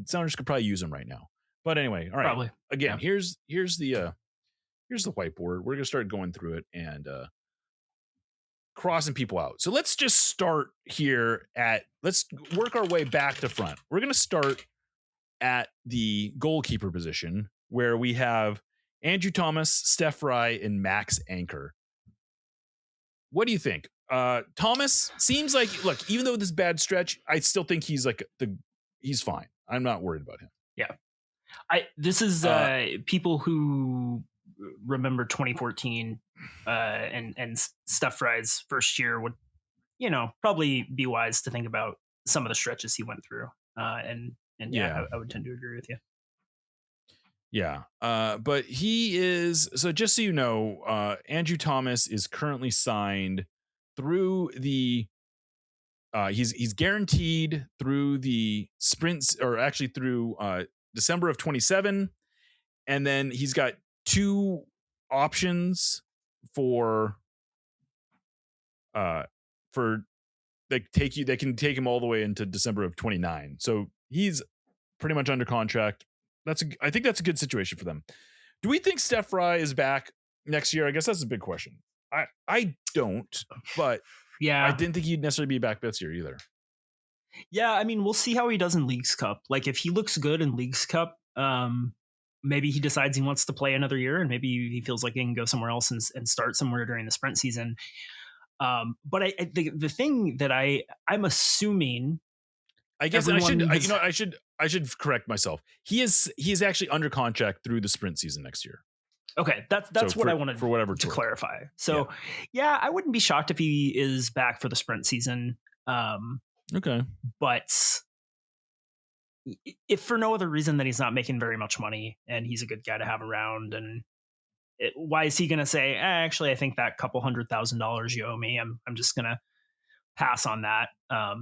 Sounders could probably use him right now. But anyway, all right. Probably. Again, yeah. Here's the whiteboard. We're gonna start going through it and crossing people out. So let's just start here let's work our way back to front. We're gonna start at the goalkeeper position where we have Andrew Thomas, Steph Fry, and Max Anchor. What do you think? Thomas seems like, look, even though this bad stretch, I still think he's he's fine. I'm not worried about him. Yeah. This is people who remember 2014 and Steph Fry's first year would, probably be wise to think about some of the stretches he went through. And yeah, I would tend to agree with you. Yeah. But he is, so just so you know, Andrew Thomas is currently signed through the he's guaranteed through the sprints, or actually through December of 27, and then he's got 2 options for they can take him all the way into December of 29. So he's pretty much under contract. I think that's a good situation for them. Do we think Steph Fry is back next year? I guess that's a big question. I don't, but yeah, I didn't think he'd necessarily be back this year either. Yeah, I mean, we'll see how he does in Leagues Cup. Like, if he looks good in Leagues Cup, maybe he decides he wants to play another year, and maybe he feels like he can go somewhere else and start somewhere during the sprint season. But the thing that I'm assuming, I guess I should correct myself. He is actually under contract through the sprint season next year. Okay, that's what I wanted for whatever to clarify. So yeah, I wouldn't be shocked if he is back for the sprint season. Okay, but if for no other reason than he's not making very much money and he's a good guy to have around, and why is he going to say, actually, I think that couple $100,000 you owe me, I'm just going to pass on that.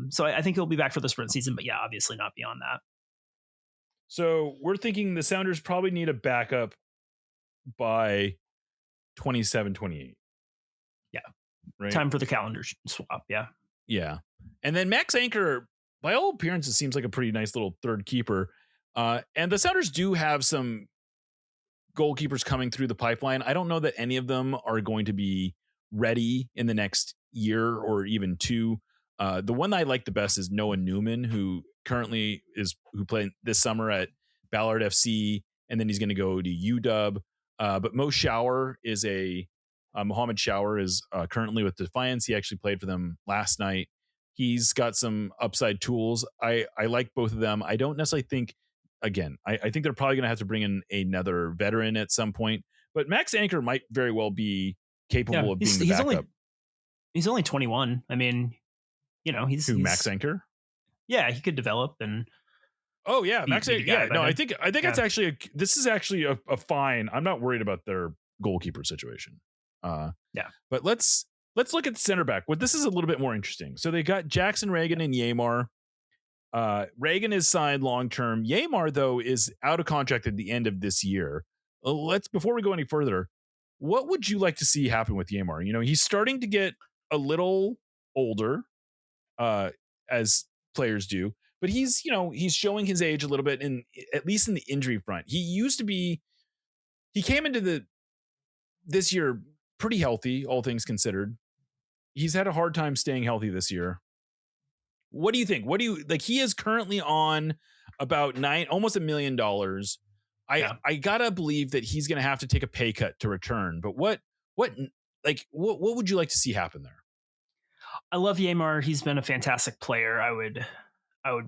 So I think he'll be back for the sprint season, but yeah, obviously not beyond that. So we're thinking the Sounders probably need a backup by 27, 28. Yeah. Right. Time for the calendar swap. Yeah. Yeah. And then Max Anchor, by all appearances, seems like a pretty nice little third keeper. And the Sounders do have some goalkeepers coming through the pipeline. I don't know that any of them are going to be ready in the next year or even two. The one that I like the best is Noah Newman, who currently who played this summer at Ballard FC, and then he's going to go to UW. But Mohammed Shower is currently with Defiance. He actually played for them last night. He's got some upside tools. I like both of them. I don't necessarily think, again, I think they're probably going to have to bring in another veteran at some point. But Max Anchor might very well be capable of being the backup. He's only 21. I mean, he's Max Anchor. Yeah, he could develop and. Oh yeah, Max Anchor. Yeah, no, I think it's actually this is actually a fine. I'm not worried about their goalkeeper situation. But let's look at the center back. This is a little bit more interesting. So they got Jackson Reagan and Yamar. Reagan is signed long term. Yamar, though, is out of contract at the end of this year. Before we go any further, what would you like to see happen with Yamar? He's starting to get a little older, as players do, but he's showing his age a little bit, at least in the injury front. He came into this year pretty healthy, all things considered. He's had a hard time staying healthy this year. What do you think? He is currently on about almost $1 million. I gotta believe that he's gonna have to take a pay cut to return. But what would you like to see happen there? I love Yamar. He's been a fantastic player. I would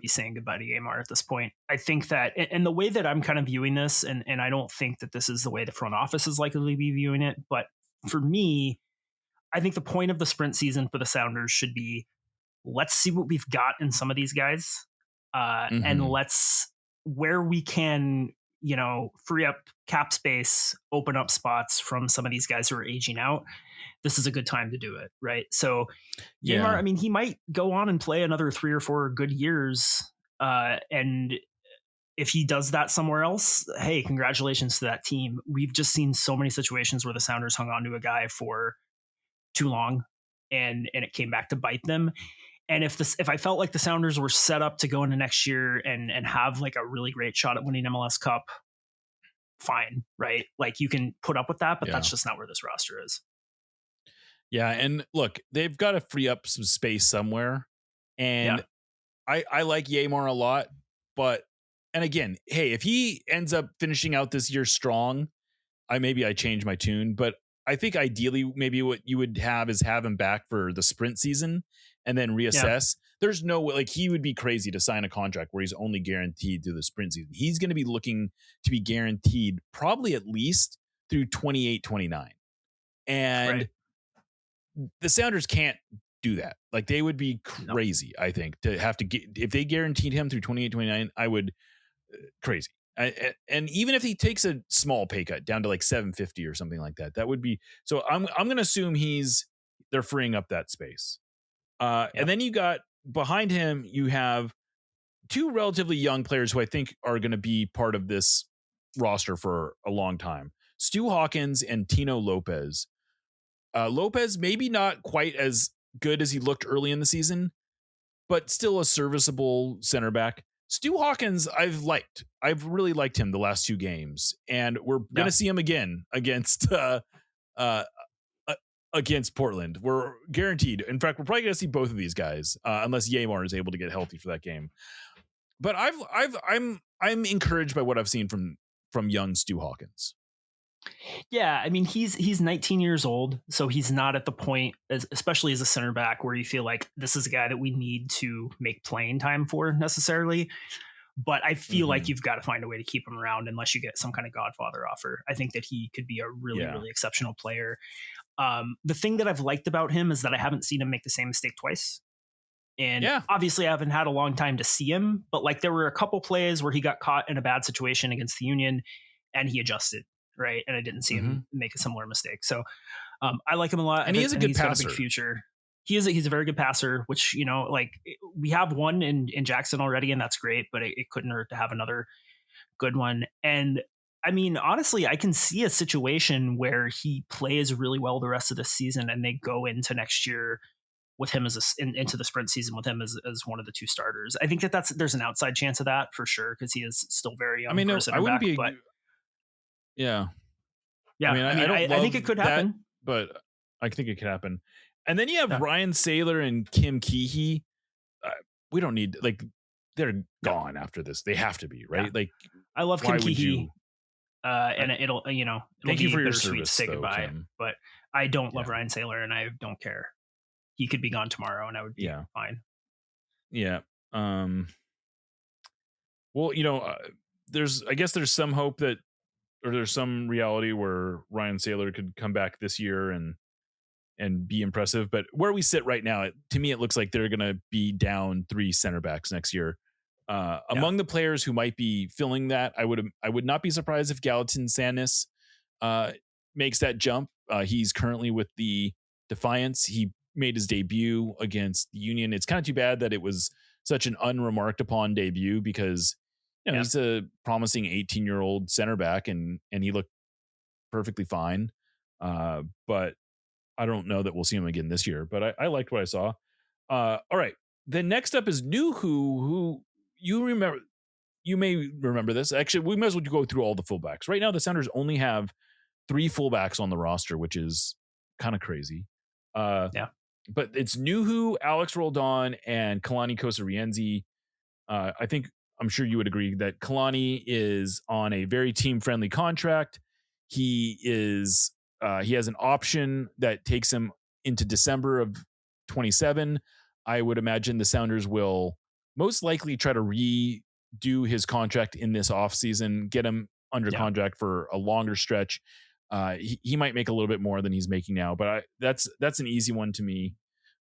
be saying goodbye to Yamar at this point. I think that, and the way that I'm kind of viewing this, and I don't think that this is the way the front office is likely to be viewing it, but for me, I think the point of the sprint season for the Sounders should be, let's see what we've got in some of these guys, and where we can, free up cap space, open up spots from some of these guys who are aging out. This is a good time to do it, right? So Yamar, I mean, he might go on and play another 3 or 4 good years, and if he does that somewhere else, hey, congratulations to that team. We've just seen so many situations where the Sounders hung on to a guy for too long, and it came back to bite them. And if I felt like the Sounders were set up to go into next year and have like a really great shot at winning MLS Cup, fine, right? Like, you can put up with that, but that's just not where this roster is. Yeah, and look, they've got to free up some space somewhere. And I like Yamar a lot, and again, hey, if he ends up finishing out this year strong, I change my tune. But I think ideally, maybe what you would have is have him back for the sprint season and then reassess. There's no way, he would be crazy to sign a contract where he's only guaranteed through the sprint season. He's going to be looking to be guaranteed probably at least through 28, 29. And the Sounders can't do that. They would be crazy, I think, to have to get, if they guaranteed him through 28, 29, I would crazy. And even if he takes a small pay cut down to $750 or something like that, that would be, so I'm going to assume they're freeing up that space. And then you got behind him, you have 2 relatively young players who I think are going to be part of this roster for a long time. Stu Hawkins and Tino Lopez. Lopez maybe not quite as good as he looked early in the season, but still a serviceable center back. Stu Hawkins, I've really liked him the last 2 games, and we're going to see him again against a against Portland. We're guaranteed. In fact, we're probably going to see both of these guys unless Yamar is able to get healthy for that game. But I'm encouraged by what I've seen from young Stu Hawkins. Yeah, I mean he's 19 years old, so he's not at the point, especially as a center back, where you feel like this is a guy that we need to make playing time for necessarily. But I feel like you've got to find a way to keep him around unless you get some kind of Godfather offer. I think that he could be a really, really exceptional player. The thing that I've liked about him is that I haven't seen him make the same mistake twice. And obviously I haven't had a long time to see him, but like there were a couple plays where he got caught in a bad situation against the Union and he adjusted, right? And I didn't see him make a similar mistake. So I like him a lot. And he is a good passer. Got a big future. He's a very good passer, which, you know, like we have one in Jackson already, and that's great, but it couldn't hurt to have another good one. And I mean, honestly, I can see a situation where he plays really well the rest of the season and they go into next year with him into the sprint season with him as one of the two starters. I think there's an outside chance of that for sure, because he is still very young. I mean, I wouldn't be. Yeah. I think it could happen, but I think it could happen. And then you have Ryan Saylor and Kim Keehee. We don't need, like, they're gone after this. They have to be, right? Like, I love Kim Keehee. And it'll thank you for your service service. Say goodbye, Kim. But I don't love Ryan Saylor, and I don't care. He could be gone tomorrow, and I would be fine. Yeah. Well, I guess there's some hope that, or there's some reality where Ryan Saylor could come back this year and be impressive. But where we sit right now, to me, it looks like they're going to be down 3 center backs next year. Among the players who might be filling that, I would not be surprised if Gallatin Sandnes makes that jump. He's currently with the Defiance. He made his debut against the Union. It's kind of too bad that it was such an unremarked upon debut, because he's a promising 18-year-old center back and he looked perfectly fine. But I don't know that we'll see him again this year, but I liked what I saw. All right. Then next up is Nuhu, who you may remember this. Actually, we might as well go through all the fullbacks. Right now, the Sounders only have 3 fullbacks on the roster, which is kind of crazy. But it's Nuhu, Alex Roldan, and Kalani Kosarienzi. I'm sure you would agree that Kalani is on a very team-friendly contract. He has an option that takes him into December of 27. I would imagine the Sounders will most likely try to redo his contract in this offseason, get him under contract for a longer stretch. He might make a little bit more than he's making now, but that's an easy one to me.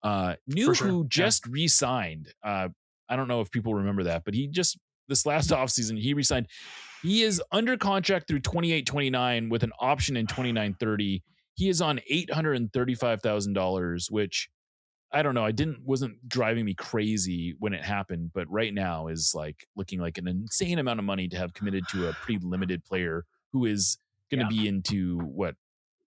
Nuhu just re-signed. I don't know if people remember that, but this last offseason, he re-signed. He is under contract through 28-29 with an option in 29-30. He is on $835,000, which I don't know. Wasn't driving me crazy when it happened, but right now is like looking like an insane amount of money to have committed to a pretty limited player who is going to be into what?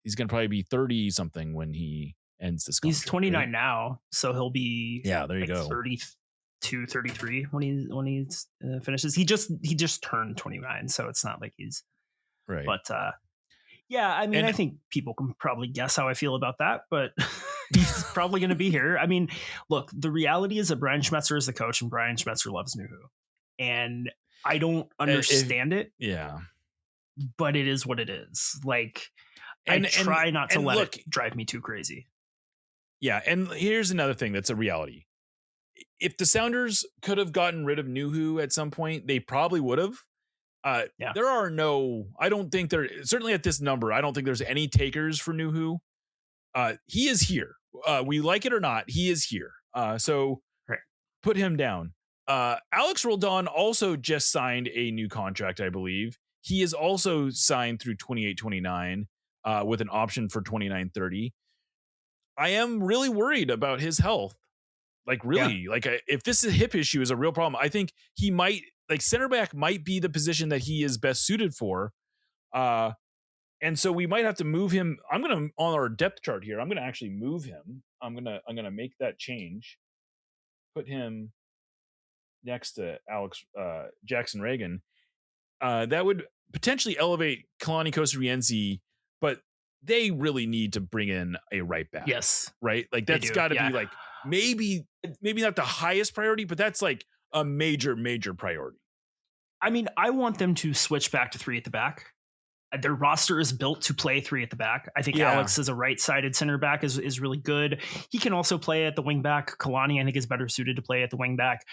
He's going to probably be 30 something when he ends this contract. He's 29 now, so he'll be there you go. 32, 33 when he finishes. He just turned 29, so it's not like he's right. But I mean, I think people can probably guess how I feel about that, but he's probably going to be here. I mean, look, the reality is that Brian Schmetzer is the coach, and Brian Schmetzer loves Nuhu, and I don't understand it. Yeah, but it is what it is. Like, I try not to let it drive me too crazy. Yeah, and here's another thing that's a reality. If the Sounders could have gotten rid of Nuhu at some point, they probably would have. There are I don't think certainly at this number, I don't think there's any takers for Nuhu. He is here. We like it or not, he is here. So put him down. Alex Roldan also just signed a new contract, I believe. He is also signed through 28-29 with an option for 29-30. I am really worried about his health. Like, really, if this hip issue is a real problem, I think he might, center back might be the position that he is best suited for. And so we might have to move him. I'm going to, on our depth chart here, I'm going to actually move him. I'm going to make that change. Put him next to Alex Jackson Reagan. That would potentially elevate Kalani Kosarienzi, but they really need to bring in a right back. Yes. Right? Like that's got to be like maybe not the highest priority, but that's like a major priority. I mean, I want them to switch back to 3 at the back. Their roster is built to play 3 at the back. I think Alex as a right-sided center back is really good. He can also play at the wing back. Kalani, I think, is better suited to play at the wing back.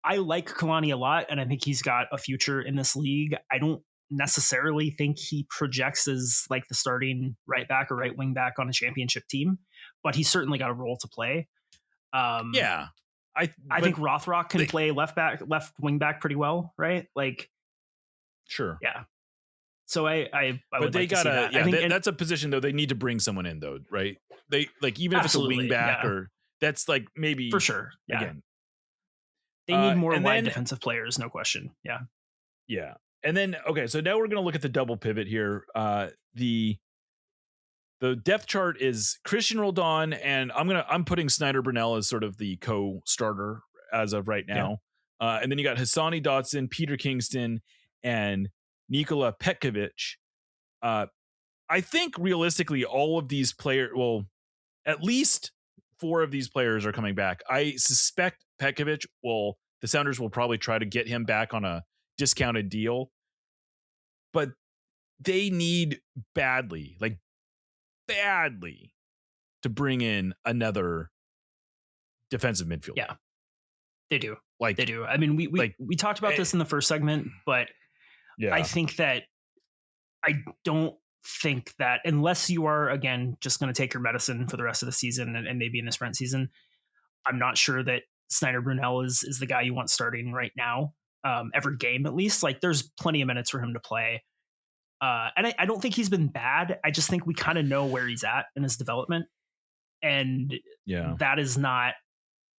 I like Kalani a lot, and I think he's got a future in this league. I don't necessarily think he projects as like the starting right back or right wing back on a championship team, but he's certainly got a role to play. I think Rothrock can play left wing back pretty well, right? Like, sure, yeah. So I but would they like gotta, to see that. yeah, I think, that's a position though. They need to bring someone in though, right? They like even if it's a wing back or that's like maybe for sure. Yeah. Again, they need more wide defensive players, no question. Yeah. Yeah. And then, okay, so now we're going to look at the double pivot here. The depth chart is Christian Roldan, and I'm putting Snyder Brunell as sort of the co-starter as of right now. Yeah. And then you got Hassani Dotson, Peter Kingston, and Nikola Petkovic. I think realistically, all of these players, well, at least 4 of these players are coming back. I suspect Petkovic the Sounders will probably try to get him back on a discounted deal, but they need badly to bring in another defensive midfielder. Yeah, they do. Like they do. I mean, we talked about this in the first segment, but I think that I don't think that unless you are, again, just going to take your medicine for the rest of the season and maybe in the sprint season, I'm not sure that Snyder Brunell is the guy you want starting right now. Every game, at least. Like, there's plenty of minutes for him to play. And I don't think he's been bad. I just think we kind of know where he's at in his development. And that is not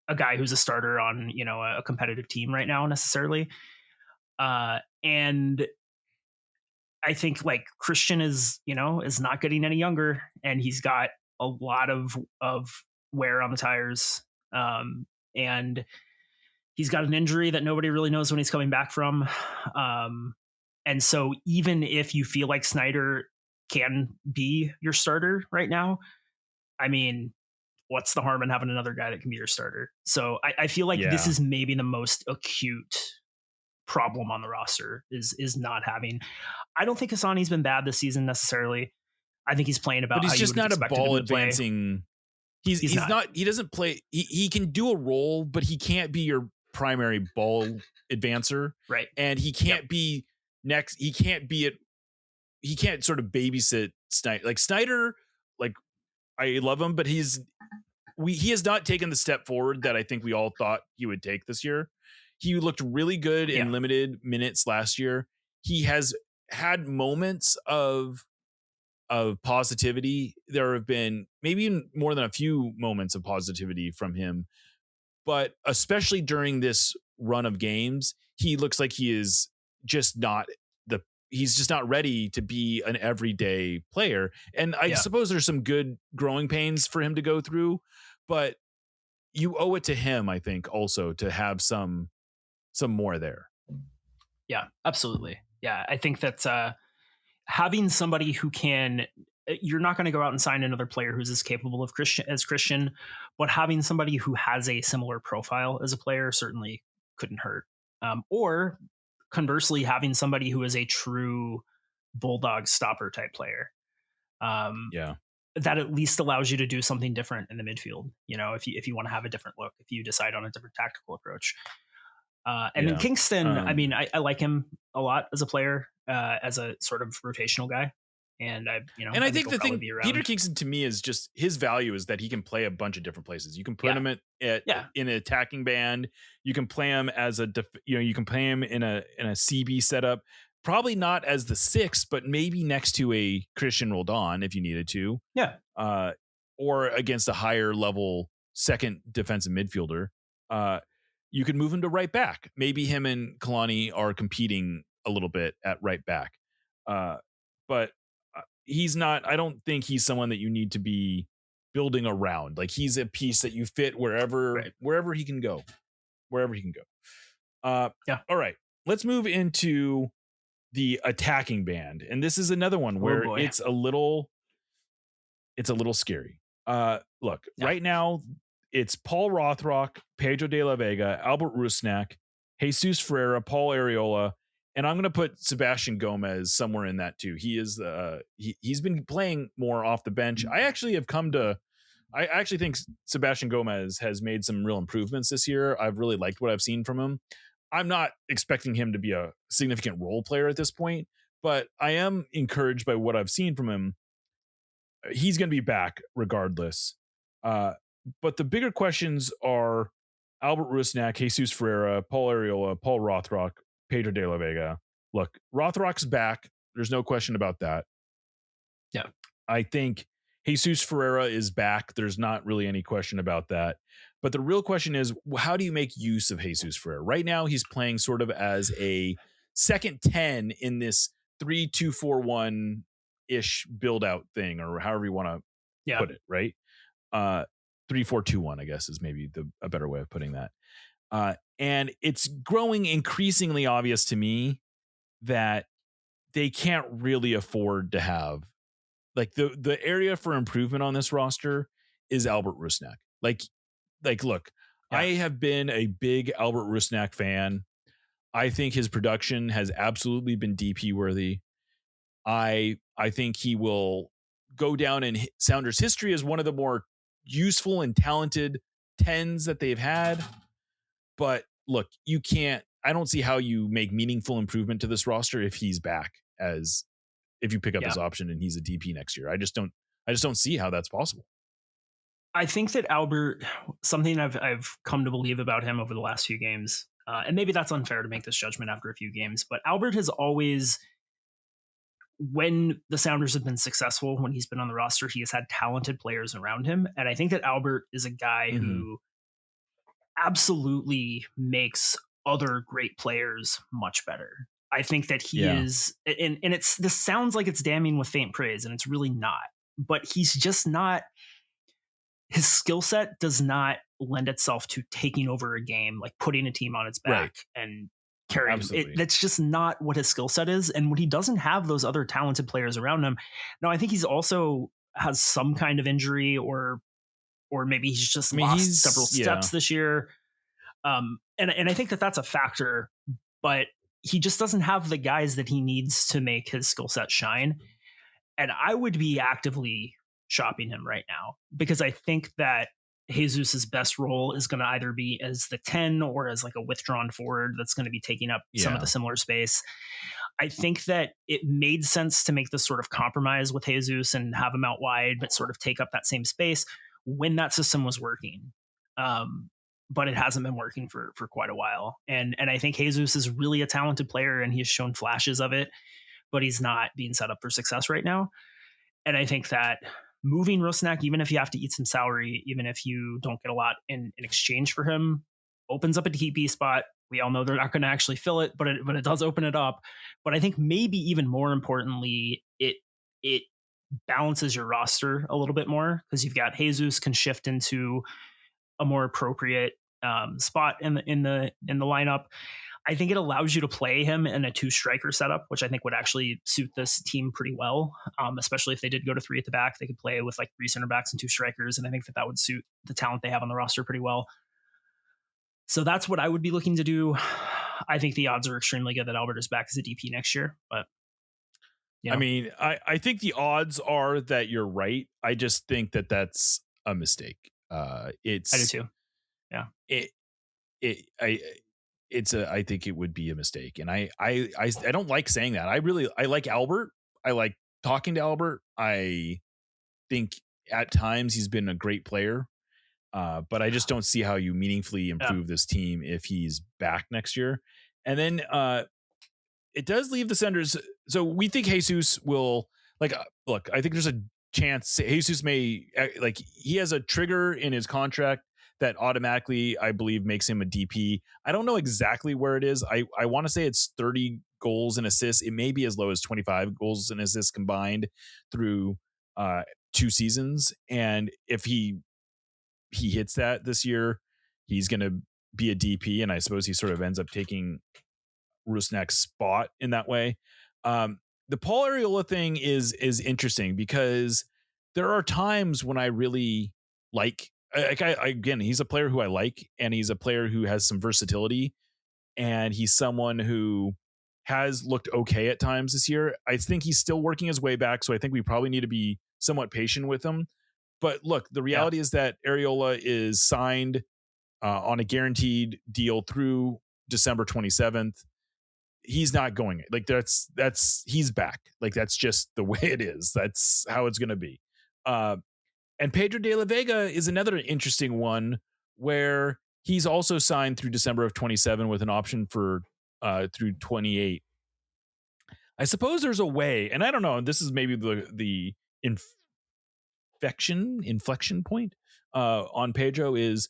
a guy who's a starter on, a competitive team right now necessarily. And I think like Christian is not getting any younger, and he's got a lot of wear on the tires. And he's got an injury that nobody really knows when he's coming back from. And so even if you feel like Snyder can be your starter right now, I mean, what's the harm in having another guy that can be your starter? So I feel like this is maybe the most acute problem on the roster is not having. I don't think Hassani's been bad this season necessarily. I think he's playing about. But he's how just you would not a ball advancing. He's not. He doesn't play. He can do a role, but he can't be your primary ball advancer, right? And he can't be next. He can't be it. He can't sort of babysit Snyder. Like Snyder, like I love him, but he has not taken the step forward that I think we all thought he would take this year. He looked really good in limited minutes last year. He has had moments of positivity. There have been maybe more than a few moments of positivity from him, but especially during this run of games, he looks like he is just not he's just not ready to be an everyday player. And I suppose there's some good growing pains for him to go through, but you owe it to him, I think, also to have some more there. Yeah, absolutely. Yeah, I think that having somebody who can, you're not going to go out and sign another player who's as capable of Christian, but having somebody who has a similar profile as a player certainly couldn't hurt. Or conversely, having somebody who is a true bulldog stopper type player. That at least allows you to do something different in the midfield. If you want to have a different look, if you decide on a different tactical approach. And then Kingston, I mean, I like him a lot as a player, as a sort of rotational guy. And I think the thing, Peter Kingston to me is just his value is that he can play a bunch of different places. You can put him in an attacking band. You can play him as you can play him in a CB setup, probably not as the 6, but maybe next to a Christian Roldan if you needed to. Yeah. Or against a higher level second defensive midfielder. You could move him to right back. Maybe him and Kalani are competing a little bit at right back. But he's not, I don't think he's someone that you need to be building around. Like he's a piece that you fit wherever he can go. Wherever he can go. All right. Let's move into the attacking band. And this is another one where it's a little it's a little scary. Look, right now it's Paul Rothrock, Pedro de la Vega, Albert Rusnak, Jesus Ferreira, Paul Arriola, and I'm going to put Sebastian Gomez somewhere in that too. He is he's been playing more off the bench. I actually think Sebastian Gomez has made some real improvements this year. I've really liked what I've seen from him. I'm not expecting him to be a significant role player at this point, but I am encouraged by what I've seen from him. He's going to be back regardless. But the bigger questions are Albert Rusnak, Jesus Ferreira, Paul Arriola, Paul Rothrock, Pedro de la Vega. Look, Rothrock's back. There's no question about that. Yeah. I think Jesus Ferreira is back. There's not really any question about that. But the real question is, how do you make use of Jesus Ferreira? Right now, he's playing sort of as a second 10 in this 3-2-4-1-ish build out thing, or however you want to put it, right? 3-4-2-1, I guess, is maybe a better way of putting that. And it's growing increasingly obvious to me that they can't really afford to have, like, the area for improvement on this roster is Albert Rusnak. Look, I have been a big Albert Rusnak fan. I think his production has absolutely been DP worthy. I think he will go down in Sounders history as one of the more useful and talented 10s that they've had. But look, I don't see how you make meaningful improvement to this roster if he's back, as if you pick up his option and he's a DP next year. I just don't see how that's possible. I think that Albert, something I've come to believe about him over the last few games, and maybe that's unfair to make this judgment after a few games, but Albert has always, when the Sounders have been successful, when he's been on the roster, he has had talented players around him. And I think that Albert is a guy who absolutely makes other great players much better. I think that he is, and this sounds like it's damning with faint praise, and it's really not, but he's just not, his skill set does not lend itself to taking over a game, like putting a team on its back and carrying it. That's just not what his skill set is. And when he doesn't have those other talented players around him, now I think he's also has some kind of injury, or maybe he's just lost several steps this year. And I think that that's a factor, but he just doesn't have the guys that he needs to make his skill set shine. And I would be actively shopping him right now, because I think that Jesus's best role is going to either be as the 10 or as like a withdrawn forward that's going to be taking up some of the similar space. I think that it made sense to make this sort of compromise with Jesus and have him out wide, but sort of take up that same space when that system was working. But it hasn't been working for quite a while. And I think Jesus is really a talented player, and he's shown flashes of it, but he's not being set up for success right now. And I think that moving Rusnak, even if you have to eat some salary, even if you don't get a lot in exchange for him, opens up a DP spot. We all know they're not going to actually fill it, but it does open it up. But I think maybe even more importantly, it balances your roster a little bit more, because you've got Jesus can shift into a more appropriate spot in the lineup. I think it allows you to play him in a 2-striker setup, which I think would actually suit this team pretty well, especially if they did go to 3 at the back. They could play with like 3 center backs and 2 strikers, and I think that would suit the talent they have on the roster pretty well. So that's what I would be looking to do. I think the odds are extremely good that Albert is back as a DP next year, but I mean, I think the odds are that you're right. I just think that that's a mistake. I do too. Yeah. I think it would be a mistake. And I don't like saying that. I like Albert. I like talking to Albert. I think at times he's been a great player. But I just don't see how you meaningfully improve this team if he's back next year. And then it does leave the Sounders. So we think Jesus will, look, I think there's a chance Jesus may, he has a trigger in his contract that automatically, I believe, makes him a DP. I don't know exactly where it is. I want to say it's 30 goals and assists. It may be as low as 25 goals and assists combined through 2 seasons. And if he hits that this year, he's going to be a DP. And I suppose he sort of ends up taking Rusnak's spot in that way. The Paul Arriola thing is interesting because there are times when I really again, he's a player who I like, and he's a player who has some versatility, and he's someone who has looked okay at times this year. I think he's still working his way back, so I think we probably need to be somewhat patient with him. But look, the reality is that Arriola is signed on a guaranteed deal through December 27th. He's not going. Like he's back. Like that's just the way it is. That's how it's going to be. And Pedro de la Vega is another interesting one where he's also signed through December of 27 with an option for through 28. I suppose there's a way, and I don't know, this is maybe the inflection point on Pedro is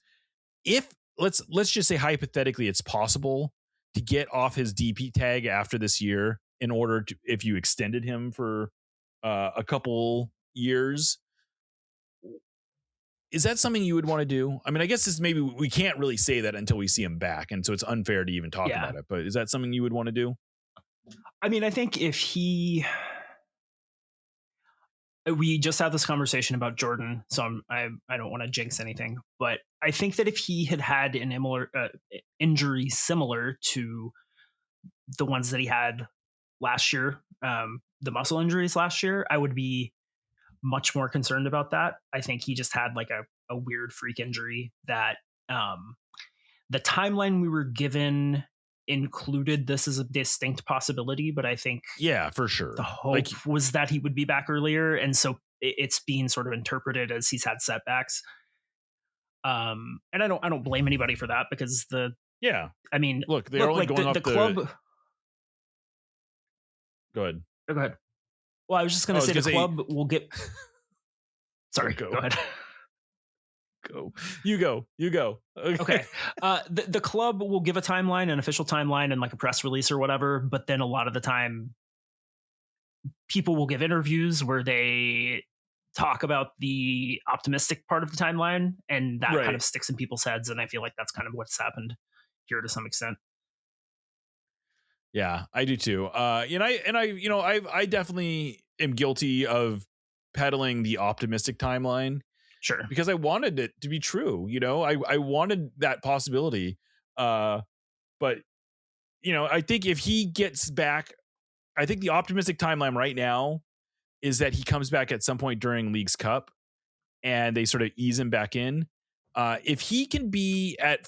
if let's just say hypothetically it's possible to get off his DP tag after this year in order to, if you extended him for a couple years. Is that something you would want to do? I mean, I guess maybe we can't really say that until we see him back, and so it's unfair to even talk about it. But is that something you would want to do? I mean, I think if we just had this conversation about Jordan, so I don't want to jinx anything, but I think that if he had an injury similar to the ones that he had last year, the muscle injuries last year, I would be much more concerned about that. I think he just had like a weird freak injury that the timeline we were given included this as a distinct possibility, but I think for sure the hope was that he would be back earlier, and so it's being sort of interpreted as he's had setbacks. And I don't blame anybody for that, because I mean, look, they're only going up the club. Go ahead. Go ahead. Well, I was just going to say the club will get. Sorry, go ahead. You go. Okay. The club will give a timeline, an official timeline, and like a press release or whatever. But then a lot of the time, people will give interviews where they talk about the optimistic part of the timeline, and that kind of sticks in people's heads. And I feel like that's kind of what's happened here to some extent. Yeah, I do too. I definitely am guilty of peddling the optimistic timeline. Sure. Because I wanted it to be true. I wanted that possibility. But I think if he gets back, I think the optimistic timeline right now is that he comes back at some point during Leagues Cup and they sort of ease him back in. If he can be at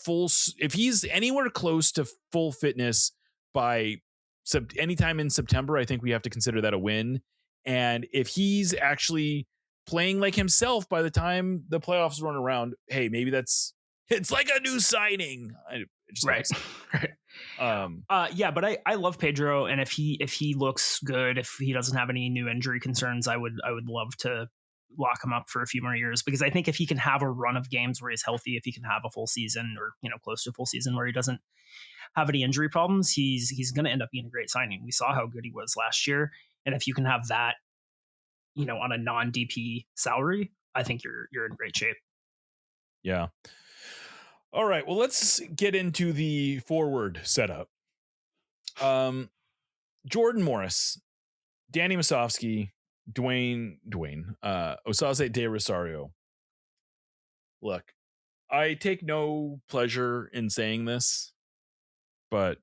if he's anywhere close to full fitness by anytime in September, I think we have to consider that a win. And if he's actually playing like himself by the time the playoffs run around, hey, maybe it's like a new signing. Right. But I love Pedro, and if he looks good, if he doesn't have any new injury concerns, I would love to lock him up for a few more years, because I think if he can have a run of games where he's healthy, if he can have a full season or close to a full season where he doesn't have any injury problems, he's going to end up being a great signing. We saw how good he was last year, and if you can have that, on a non-DP salary, I think you're in great shape. Yeah. All right. Well, let's get into the forward setup. Jordan Morris, Danny Musovski, Dwayne, Osaze de Rosario. Look, I take no pleasure in saying this, but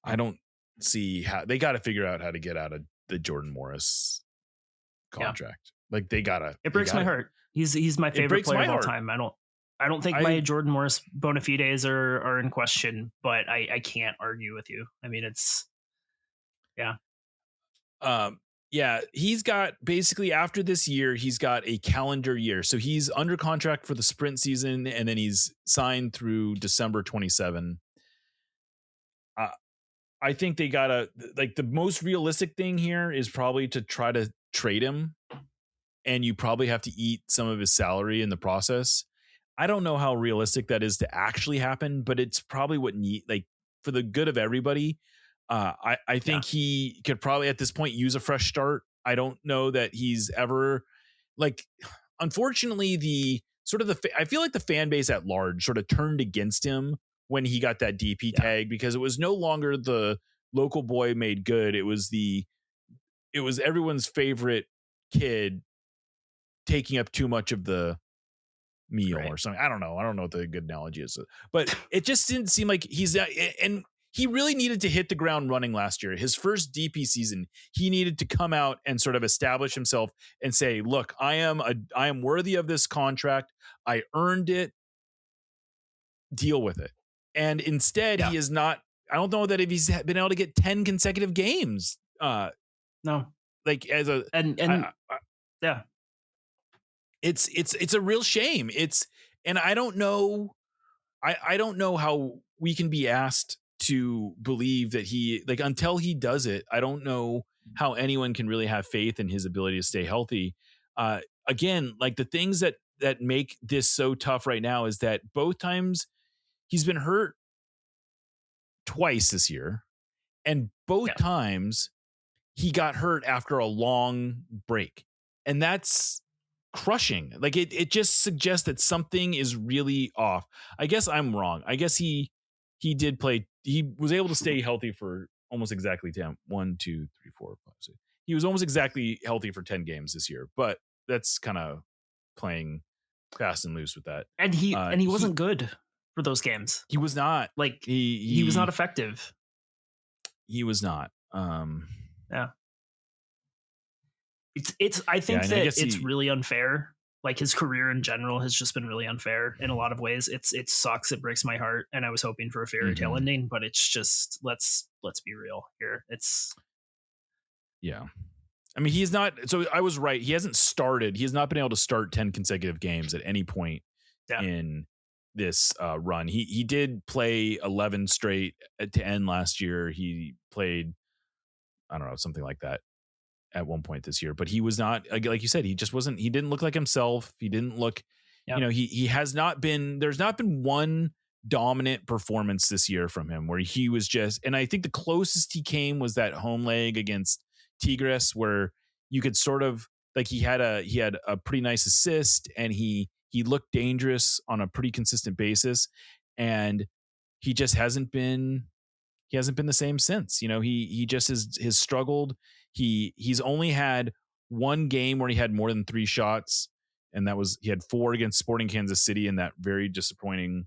I don't see how they got to figure out how to get out of the Jordan Morris contract. Like they gotta. It breaks my heart. He's my favorite player of all time. I don't think my Jordan Morris bona fides are in question, but I can't argue with you. I mean, it's he's got basically after this year, he's got a calendar year. So he's under contract for the sprint season, and then he's signed through December 27. I think they gotta, like, the most realistic thing here is probably to try to trade him, and you probably have to eat some of his salary in the process. I don't know how realistic that is to actually happen, but it's probably what for the good of everybody. I think he could probably at this point use a fresh start. I don't know that he's ever, unfortunately, I feel like the fan base at large sort of turned against him when he got that DP tag, because it was no longer the local boy made good. It was everyone's favorite kid taking up too much of the meal or something. I don't know what the good analogy is, but it just didn't seem like he's and he really needed to hit the ground running last year. His first DP season, he needed to come out and sort of establish himself and say, look, I am worthy of this contract. I earned it. Deal with it. And instead he is not. I don't know that if he's been able to get 10 consecutive games. No, like as a, yeah, it's a real shame. And I don't know. I don't know how we can be asked to believe that he, like, until he does it, I don't know how anyone can really have faith in his ability to stay healthy. Again, like the things that make this so tough right now is that both times he's been hurt twice this year, and both times he got hurt after a long break. And that's crushing. Like it just suggests that something is really off. I guess I'm wrong. I guess he did play. He was able to stay healthy for almost exactly 10. 1, 2, 3, 4, 5, 6. He was almost exactly healthy for 10 games this year, but that's kind of playing fast and loose with that. And he wasn't good for those games. He was not. Like he was not effective. He was not. Yeah. It's I think that it's really unfair. Like his career in general has just been really unfair in a lot of ways. It sucks. It breaks my heart. And I was hoping for a fairy tale ending, but it's just, let's be real here. I mean, he's not. So I was right. He hasn't started. He has not been able to start 10 consecutive games at any point in this run. He did play 11 straight to end last year. He played, I don't know, something like that at one point this year, but he was not, like you said, he just wasn't, he didn't look like himself. He didn't look, he has not been, there's not been one dominant performance this year from him where he was just, and I think the closest he came was that home leg against Tigres, where you could sort of like, he had a pretty nice assist and he looked dangerous on a pretty consistent basis, and he just hasn't been the same since. He just has struggled. He's only had one game where he had more than 3 shots, and that was, he had 4 against Sporting Kansas City in that very disappointing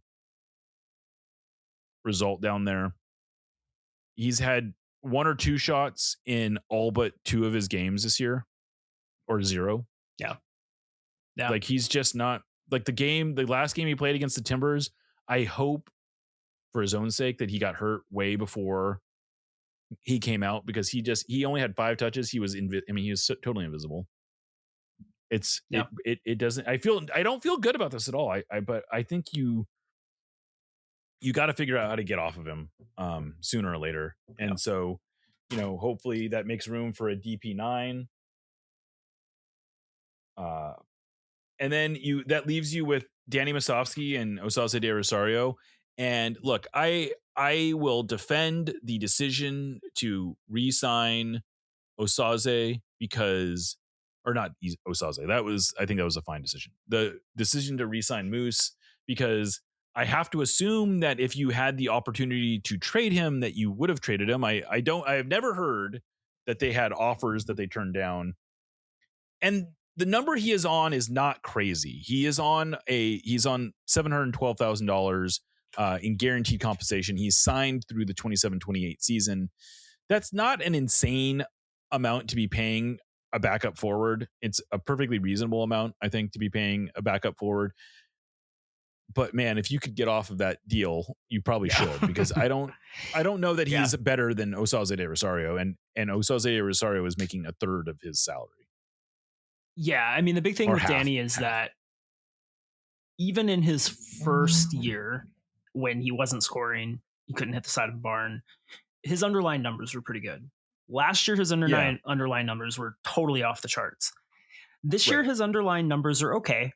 result down there. He's had 1 or 2 shots in all but 2 of his games this year, or 0. Yeah. Like he's just not, like the last game he played against the Timbers, I hope for his own sake that he got hurt way before he came out, because he only had 5 touches. He was he was totally invisible. It doesn't, I don't feel good about this at all. But I think you got to figure out how to get off of him sooner or later. And so, hopefully that makes room for a DP9. And then that leaves you with Danny Musovski and Osaze de Rosario. And look, I will defend the decision to re-sign Osaze because, or not Osaze. I think that was a fine decision. The decision to re-sign Moose, because I have to assume that if you had the opportunity to trade him, that you would have traded him. I have never heard that they had offers that they turned down. And the number he is on is not crazy. He's on $712,000 in guaranteed compensation. He's signed through the 27-28 season. That's not an insane amount to be paying a backup forward. It's a perfectly reasonable amount, I think, to be paying a backup forward. But man, if you could get off of that deal, you probably should, because I don't know that he's better than Osaze de Rosario, and Osaze de Rosario is making a third of his salary. Yeah, I mean, the big thing with Danny is that even in his first year, when he wasn't scoring, he couldn't hit the side of the barn, his underlying numbers were pretty good. Last year, his underlying numbers were totally off the charts. This year, his underlying numbers are okay.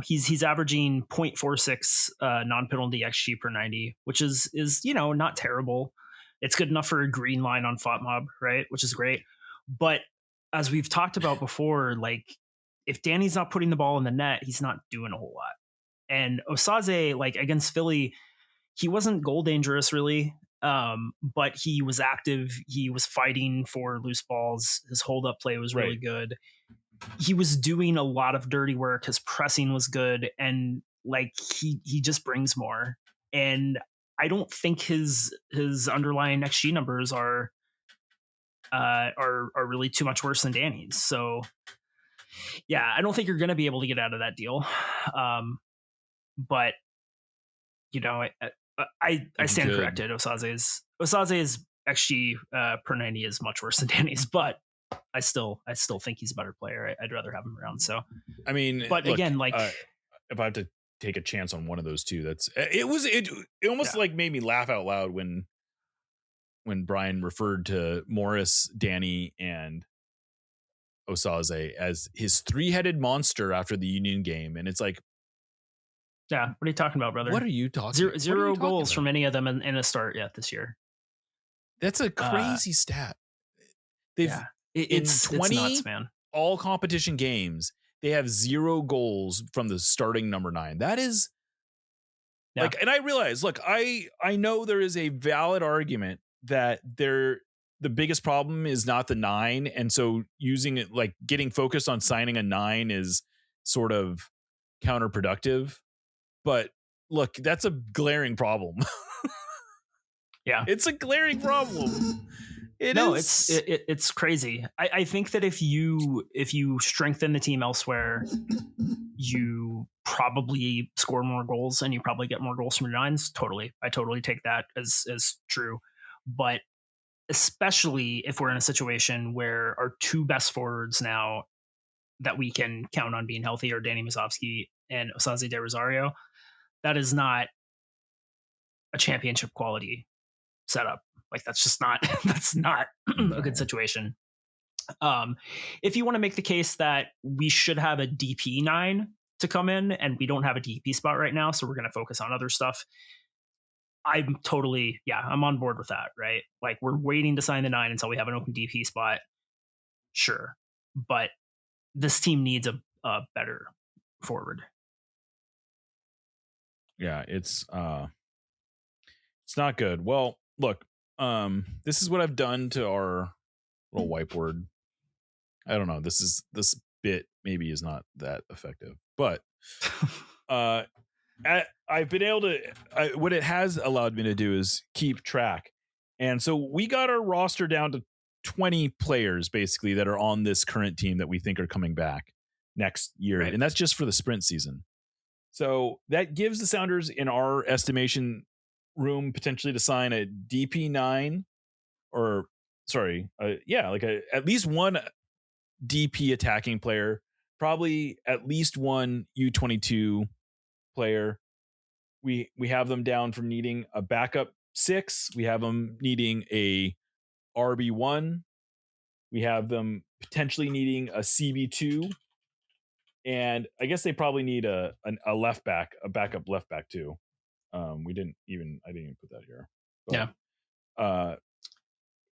He's averaging 0.46 non-penalty XG per 90, which is not terrible. It's good enough for a green line on FOTMob, right? Which is great. But as we've talked about before, like if Danny's not putting the ball in the net, he's not doing a whole lot. And Osaze, like against Philly, he wasn't goal dangerous really, but he was active. He was fighting for loose balls. His hold up play was really good. he was doing a lot of dirty work. His pressing was good, and like he just brings more. And I don't think his underlying XG numbers are really too much worse than Danny's. So yeah, I don't think you're going to be able to get out of that deal. But you know, I stand corrected. Osaze's XG per 90 is much worse than Danny's, but I still think he's a better player. I'd rather have him around. So I mean, but look, again, like if I have to take a chance on one of those two, it almost like made me laugh out loud when Brian referred to Morris, Danny, and Osaze as his three-headed monster after the Union game, and it's like, yeah, what are you talking about, brother? What are you talking? Zero goals from any of them in a start yet this year. That's a crazy stat. They've it's 20 nuts, man. All competition games, they have 0 goals from the starting number 9. That is like, and I realize, look, I know there is a valid argument that the biggest problem is not the 9, and so using it, like getting focused on signing a 9 is sort of counterproductive. But look, that's a glaring problem. Yeah, it's a glaring problem. It's crazy. I think that if you strengthen the team elsewhere, you probably score more goals and you probably get more goals from your 9s. I totally take that as true. But especially if we're in a situation where our 2 best forwards now that we can count on being healthy are Danny Mazovsky and Osaze De Rosario, that is not a championship quality setup. Like that's just not a good situation. If you want to make the case that we should have a DP 9 to come in, and we don't have a DP spot right now, so we're going to focus on other stuff, I'm on board with that, right? Like we're waiting to sign the 9 until we have an open DP spot. Sure. But this team needs a better forward. Yeah, it's not good. Well, look, this is what I've done to our little whiteboard. I don't know. This bit maybe is not that effective, but I've been able to. What it has allowed me to do is keep track, and so we got our roster down to 20 players basically that are on this current team that we think are coming back next year, right. And that's just for the sprint season. So that gives the Sounders, in our estimation, room potentially to sign a DP9 or at least one DP attacking player, probably at least one U22 player. We have them down from needing a backup 6. We have them needing a RB1. We have them potentially needing a CB2. And I guess they probably need a left back, a backup left back too. I didn't even put that here. But, yeah.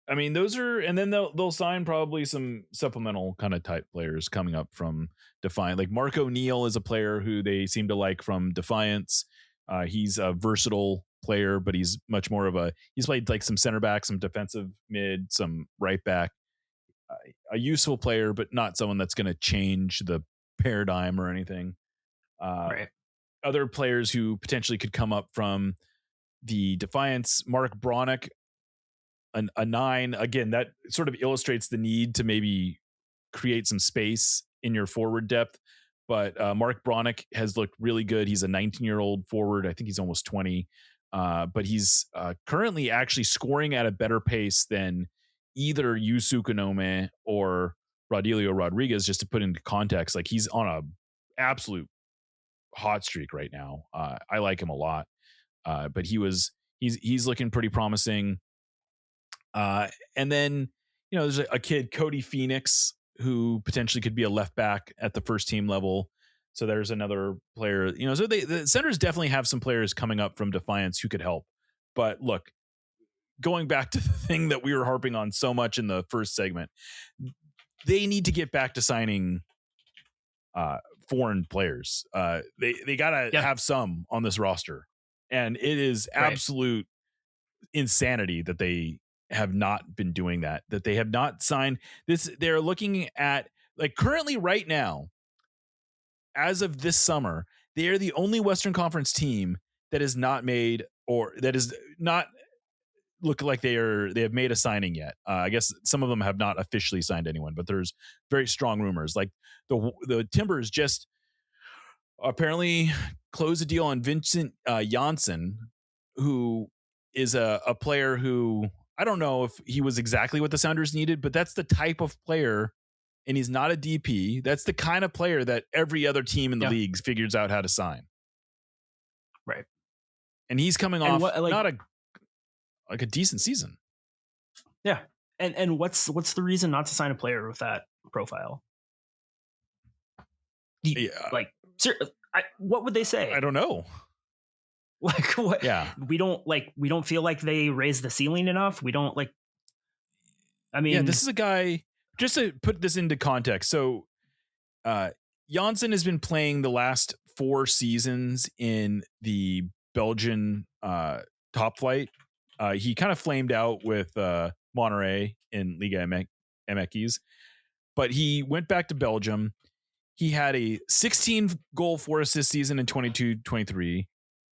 I mean, those are, and then they'll sign probably some supplemental kind of type players coming up from Defiant. Like Mark O'Neill is a player who they seem to like from Defiance. He's a versatile player, but he's much more of he's played like some center back, some defensive mid, some right back. A useful player, but not someone that's going to change the paradigm or anything. Right. Other players who potentially could come up from the Defiance, Mark Bronick, a 9. Again, that sort of illustrates the need to maybe create some space in your forward depth. But Mark Bronick has looked really good. He's a 19-year-old forward. I think he's almost 20. But he's currently actually scoring at a better pace than either Yusu Konome or Rodilio Rodriguez, just to put into context. Like he's on a absolute hot streak right now. I like him a lot. But he's looking pretty promising. And then, there's a kid, Cody Phoenix, who potentially could be a left back at the first team level. So there's another player, so the Senators definitely have some players coming up from Defiance who could help. But look, going back to the thing that we were harping on so much in the first segment, they need to get back to signing foreign players. They got to have some on this roster. And it is absolute insanity that they have not been doing that they have not signed this. They're looking at Like currently right now, as of this summer, they are the only Western Conference team that is not made or that is not look like they have made a signing yet. I guess some of them have not officially signed anyone, but there's very strong rumors. Like the Timbers just apparently closed a deal on Vincent Janssen, who is a player who I don't know if he was exactly what the Sounders needed, but that's the type of player, and he's not a DP. That's the kind of player that every other team in the league figures out how to sign. Right. And he's coming off not a decent season. Yeah. And what's the reason not to sign a player with that profile? What would they say? I don't know. Like what? Yeah. We don't feel like they raised the ceiling enough. We don't like. I mean, this is a guy. Just to put this into context, so Janssen has been playing the last 4 seasons in the Belgian top flight. He kind of flamed out with Monterrey in Liga MX, but he went back to Belgium. He had a 16-goal, 4-assist season in 22-23,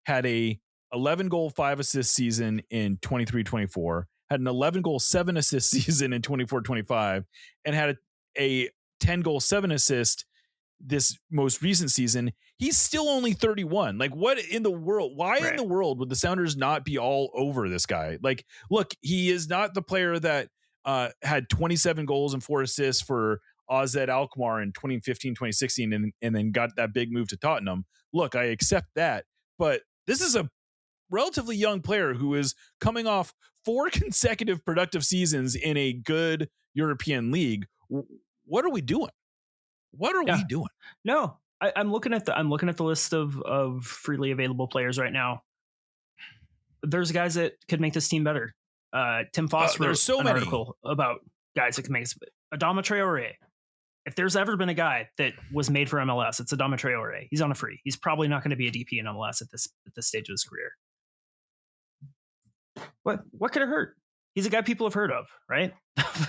had a 11-goal, 5-assist season in 23-24, had an 11-goal, 7-assist season in 24-25, and had a 10-goal, 7-assist this most recent season. He's still only 31. Like, what in the world? Why in the world would the Sounders not be all over this guy? Like, look, he is not the player that had 27 goals and 4 assists for AZ Alkmaar in 2015, 2016, and then got that big move to Tottenham. Look, I accept that, but this is a relatively young player who is coming off 4 consecutive productive seasons in a good European league. What are we doing? What are we doing? No, I'm looking at the list of freely available players right now. There's guys that could make this team better. Tim Foss wrote an article about guys that can make this. Adama Traore. If there's ever been a guy that was made for MLS, it's Adama Traore. He's on a free. He's probably not going to be a DP in MLS at this stage of his career. What could it hurt? He's a guy people have heard of, right?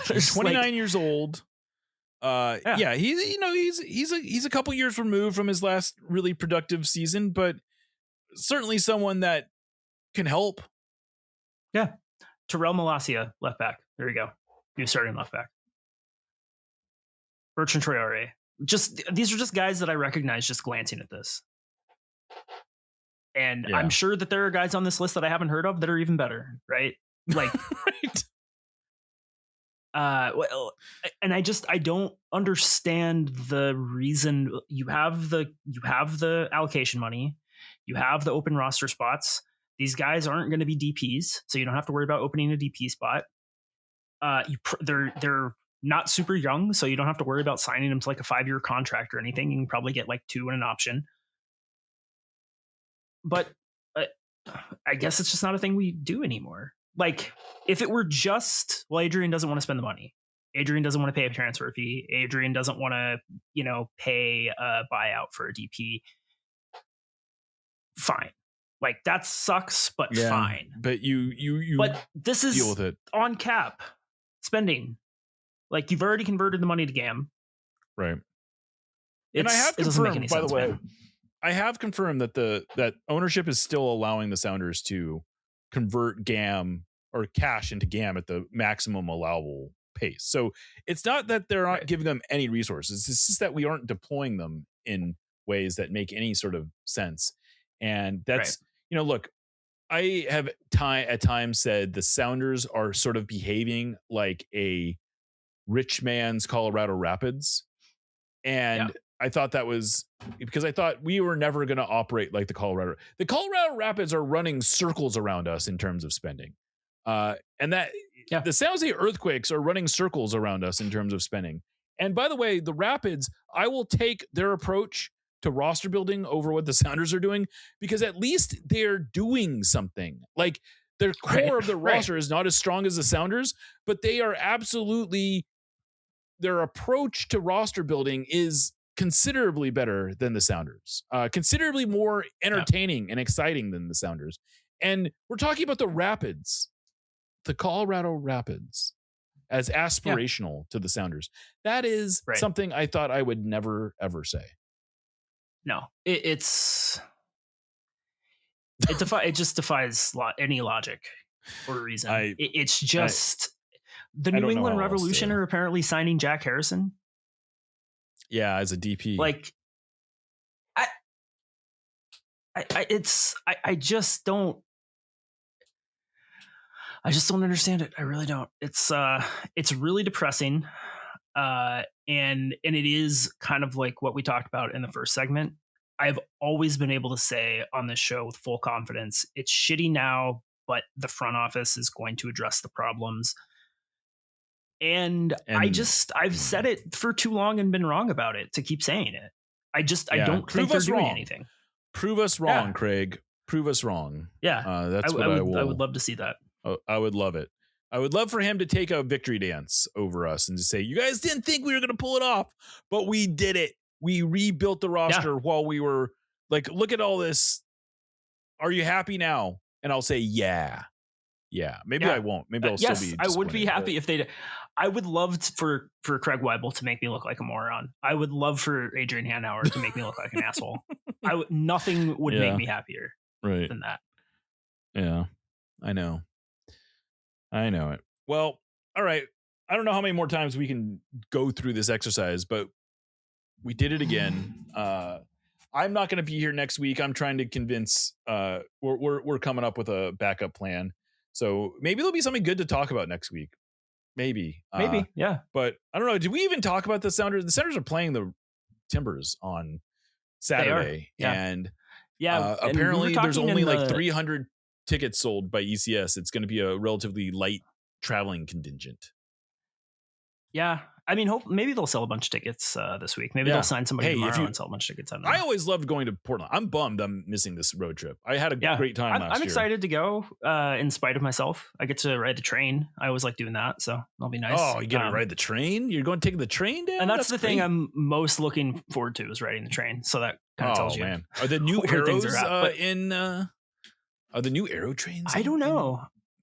He's 29 years old. He's a couple years removed from his last really productive season, but certainly someone that can help. Yeah. Terrell Malacia, left back. There you go. New starting left back. Bertrand Traore. These are just guys that I recognize just glancing at this. And I'm sure that there are guys on this list that I haven't heard of that are even better, right? Like, right. And I don't understand the reason. You have the allocation money, you have the open roster spots. These guys aren't going to be DPs, so you don't have to worry about opening a DP spot. They're not super young, so you don't have to worry about signing them to like a 5-year contract or anything. You can probably get like 2 and an option. But I guess it's just not a thing we do anymore. Like, if it were just, well, Adrian doesn't want to spend the money. Adrian doesn't want to pay a transfer fee. Adrian doesn't want to, pay a buyout for a DP. Fine. Like, that sucks, but fine. But you but this is deal with it on cap spending. Like, you've already converted the money to GAM. Right. And I have confirmed, by the way, I have confirmed that that ownership is still allowing the Sounders to convert GAM or cash into GAM at the maximum allowable pace. So it's not that they're not giving them any resources. It's just that we aren't deploying them in ways that make any sort of sense. And that's, look, I have at times said the Sounders are sort of behaving like a rich man's Colorado Rapids. And I thought that was because I thought we were never going to operate like the Colorado Rapids are running circles around us in terms of spending. And that the San Jose Earthquakes are running circles around us in terms of spending. And by the way, the Rapids, I will take their approach to roster building over what the Sounders are doing, because at least they're doing something. Like, their core of the roster is not as strong as the Sounders, but they are absolutely, their approach to roster building is considerably better than the Sounders, considerably more entertaining and exciting than the Sounders. And we're talking about the Rapids, the Colorado Rapids. as aspirational to the Sounders. That is something I thought I would never, ever say. No, it just defies any logic or reason. It's just the New England Revolution are apparently signing Jack Harrison. Yeah, as a DP. Like, I just don't understand it. I really don't. It's really depressing. And it is kind of like what we talked about in the first segment. I've always been able to say on this show with full confidence, it's shitty now, but the front office is going to address the problems. And I've said it for too long and been wrong about it to keep saying it. I don't think they're doing anything. Prove us wrong, Craig. Prove us wrong. Yeah. That's what I would love to see that. I would love it. I would love for him to take a victory dance over us and to say, you guys didn't think we were going to pull it off, but we did it. We rebuilt the roster while we were like, look at all this. Are you happy now? And I'll say, yeah. Maybe I won't. Maybe I'll still be. I would be happy if they. I would love for Craig Weibel to make me look like a moron. I would love for Adrian Hanauer to make me look like an asshole. Nothing would make me happier than that. Yeah, I know it. Well, all right. I don't know how many more times we can go through this exercise, but we did it again. I'm not going to be here next week. I'm trying to convince. We're coming up with a backup plan. So maybe there'll be something good to talk about next week. Maybe. Yeah. But I don't know. Did we even talk about the Sounders? The Sounders are playing the Timbers on Saturday. And apparently there's only like 300 tickets sold by ECS. It's going to be a relatively light traveling contingent. Yeah. I mean, maybe they'll sell a bunch of tickets this week. Maybe they'll sign somebody tomorrow and sell a bunch of tickets. I always loved going to Portland. I'm bummed I'm missing this road trip. I had a great time last year. I'm excited to go in spite of myself. I get to ride the train. I always like doing that, so that'll be nice. Oh, you get to ride the train? You're going to take the train down? And that's the thing I'm most looking forward to is riding the train. So that kind of tells you. Man. Are the new arrows are the new arrow trains? I don't know.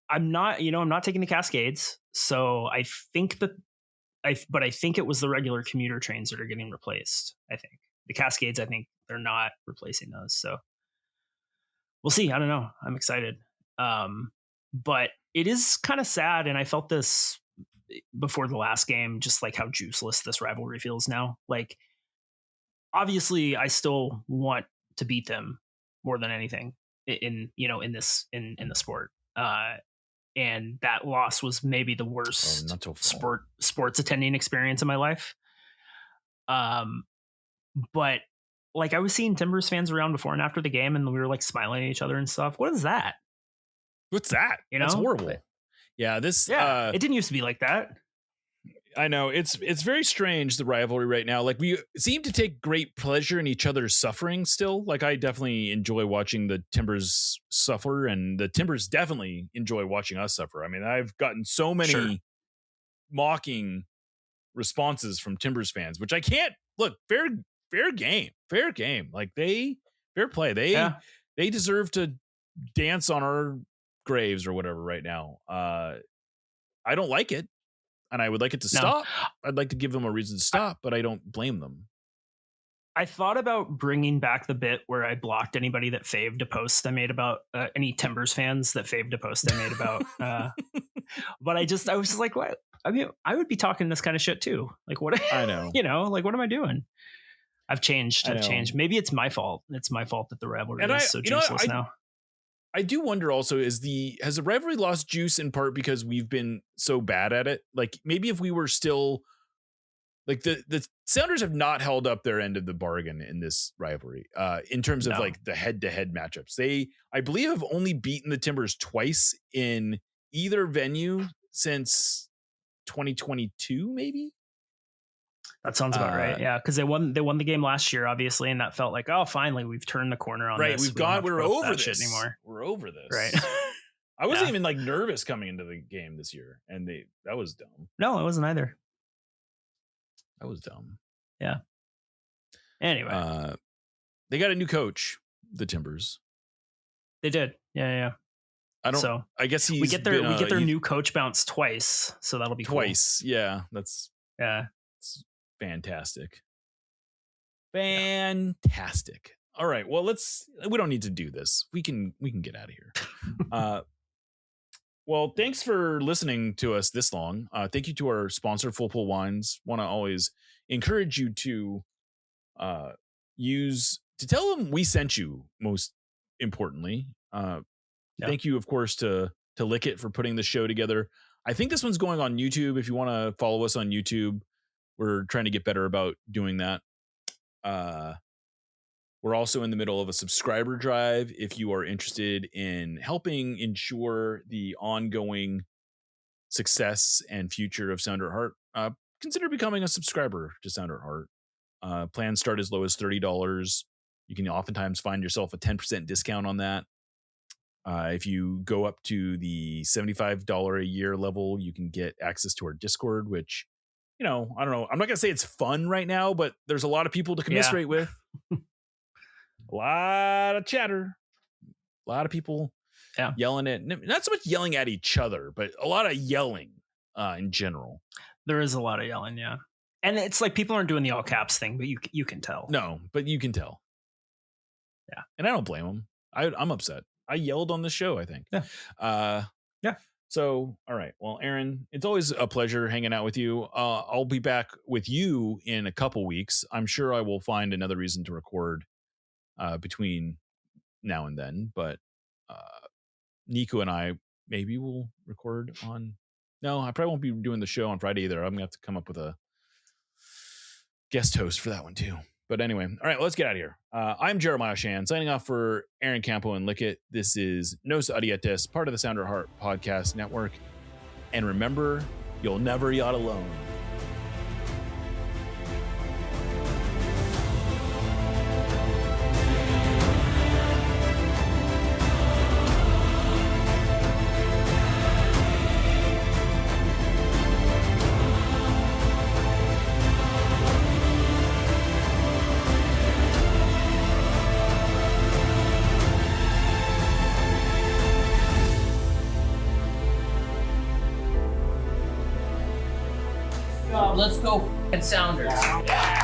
I'm not taking the Cascades. So I think that but I think it was the regular commuter trains that are getting replaced. I think the Cascades, I think they're not replacing those. So we'll see. I don't know. I'm excited. But it is kind of sad. And I felt this before the last game, just like how juiceless this rivalry feels now. Like, obviously I still want to beat them more than anything in the sport. And that loss was maybe the worst sports attending experience in my life. But like I was seeing Timbers fans around before and after the game, and we were like smiling at each other and stuff. What is that? What's that? That's horrible. Yeah, it didn't used to be like that. I know it's very strange, the rivalry right now. Like, we seem to take great pleasure in each other's suffering still. Like, I definitely enjoy watching the Timbers suffer, and the Timbers definitely enjoy watching us suffer. I mean, I've gotten so many mocking responses from Timbers fans, which I can't look. Fair game. Like, fair play. They deserve to dance on our graves or whatever right now. I don't like it. And I would like it to stop. I'd like to give them a reason to stop, but I don't blame them. I thought about bringing back the bit where I blocked anybody that faved a post I made about any Timbers fans that faved a post I made about. But I was just like, what? I mean, I would be talking this kind of shit too. Like, what? I know. Like, what am I doing? I've changed. Maybe it's my fault. It's my fault that the rivalry is so juiceless now. I do wonder also, has the rivalry lost juice in part because we've been so bad at it? Like, maybe if we were still like the Sounders have not held up their end of the bargain in this rivalry in terms of like the head-to-head matchups. They, I believe, have only beaten the Timbers twice in either venue since 2022, maybe. That sounds about right. Yeah, because they won the game last year, obviously, and that felt like, oh, finally we've turned the corner on this. We're over this shit anymore. We're over this. Right. I wasn't even like nervous coming into the game this year, and that was dumb. No, it wasn't either. That was dumb. Yeah. Anyway, they got a new coach, the Timbers. They did. Yeah. I guess we get their new coach bounce twice, so that'll be twice. Cool. Yeah, it's fantastic. Fantastic. All right. Well, we don't need to do this. We can get out of here. Well, thanks for listening to us this long. Thank you to our sponsor, Full Pool Wines. Want to always encourage you to tell them we sent you, most importantly. Thank you, of course, to Lick It for putting the show together. I think this one's going on YouTube. If you want to follow us on YouTube, we're trying to get better about doing that. We're also in the middle of a subscriber drive. If you are interested in helping ensure the ongoing success and future of Sounder at Heart, consider becoming a subscriber to Sounder at Heart. Plans start as low as $30. You can oftentimes find yourself a 10% discount on that. If you go up to the $75 a year level, you can get access to our Discord, which, I don't know. I'm not going to say it's fun right now, but there's a lot of people to commiserate with. A lot of chatter, a lot of people yelling at, not so much yelling at each other, but a lot of yelling in general. There is a lot of yelling, yeah. And it's like people aren't doing the all caps thing, but you can tell. No, but you can tell. Yeah. And I don't blame them. I'm upset. I yelled on the show, I think. Yeah. So, all right. Well, Aaron, it's always a pleasure hanging out with you. I'll be back with you in a couple weeks. I'm sure I will find another reason to record between now and then, but Nico and I maybe will record on. No, I probably won't be doing the show on Friday either. I'm gonna have to come up with a guest host for that one too. But anyway, all right, let's get out of here. I'm Jeremiah Shan, signing off for Aaron Campo and Lick It. This is Nos Adietes, part of the Sounder at Heart podcast network. And remember, you'll never yacht alone. Let's go, Sounders. Yeah.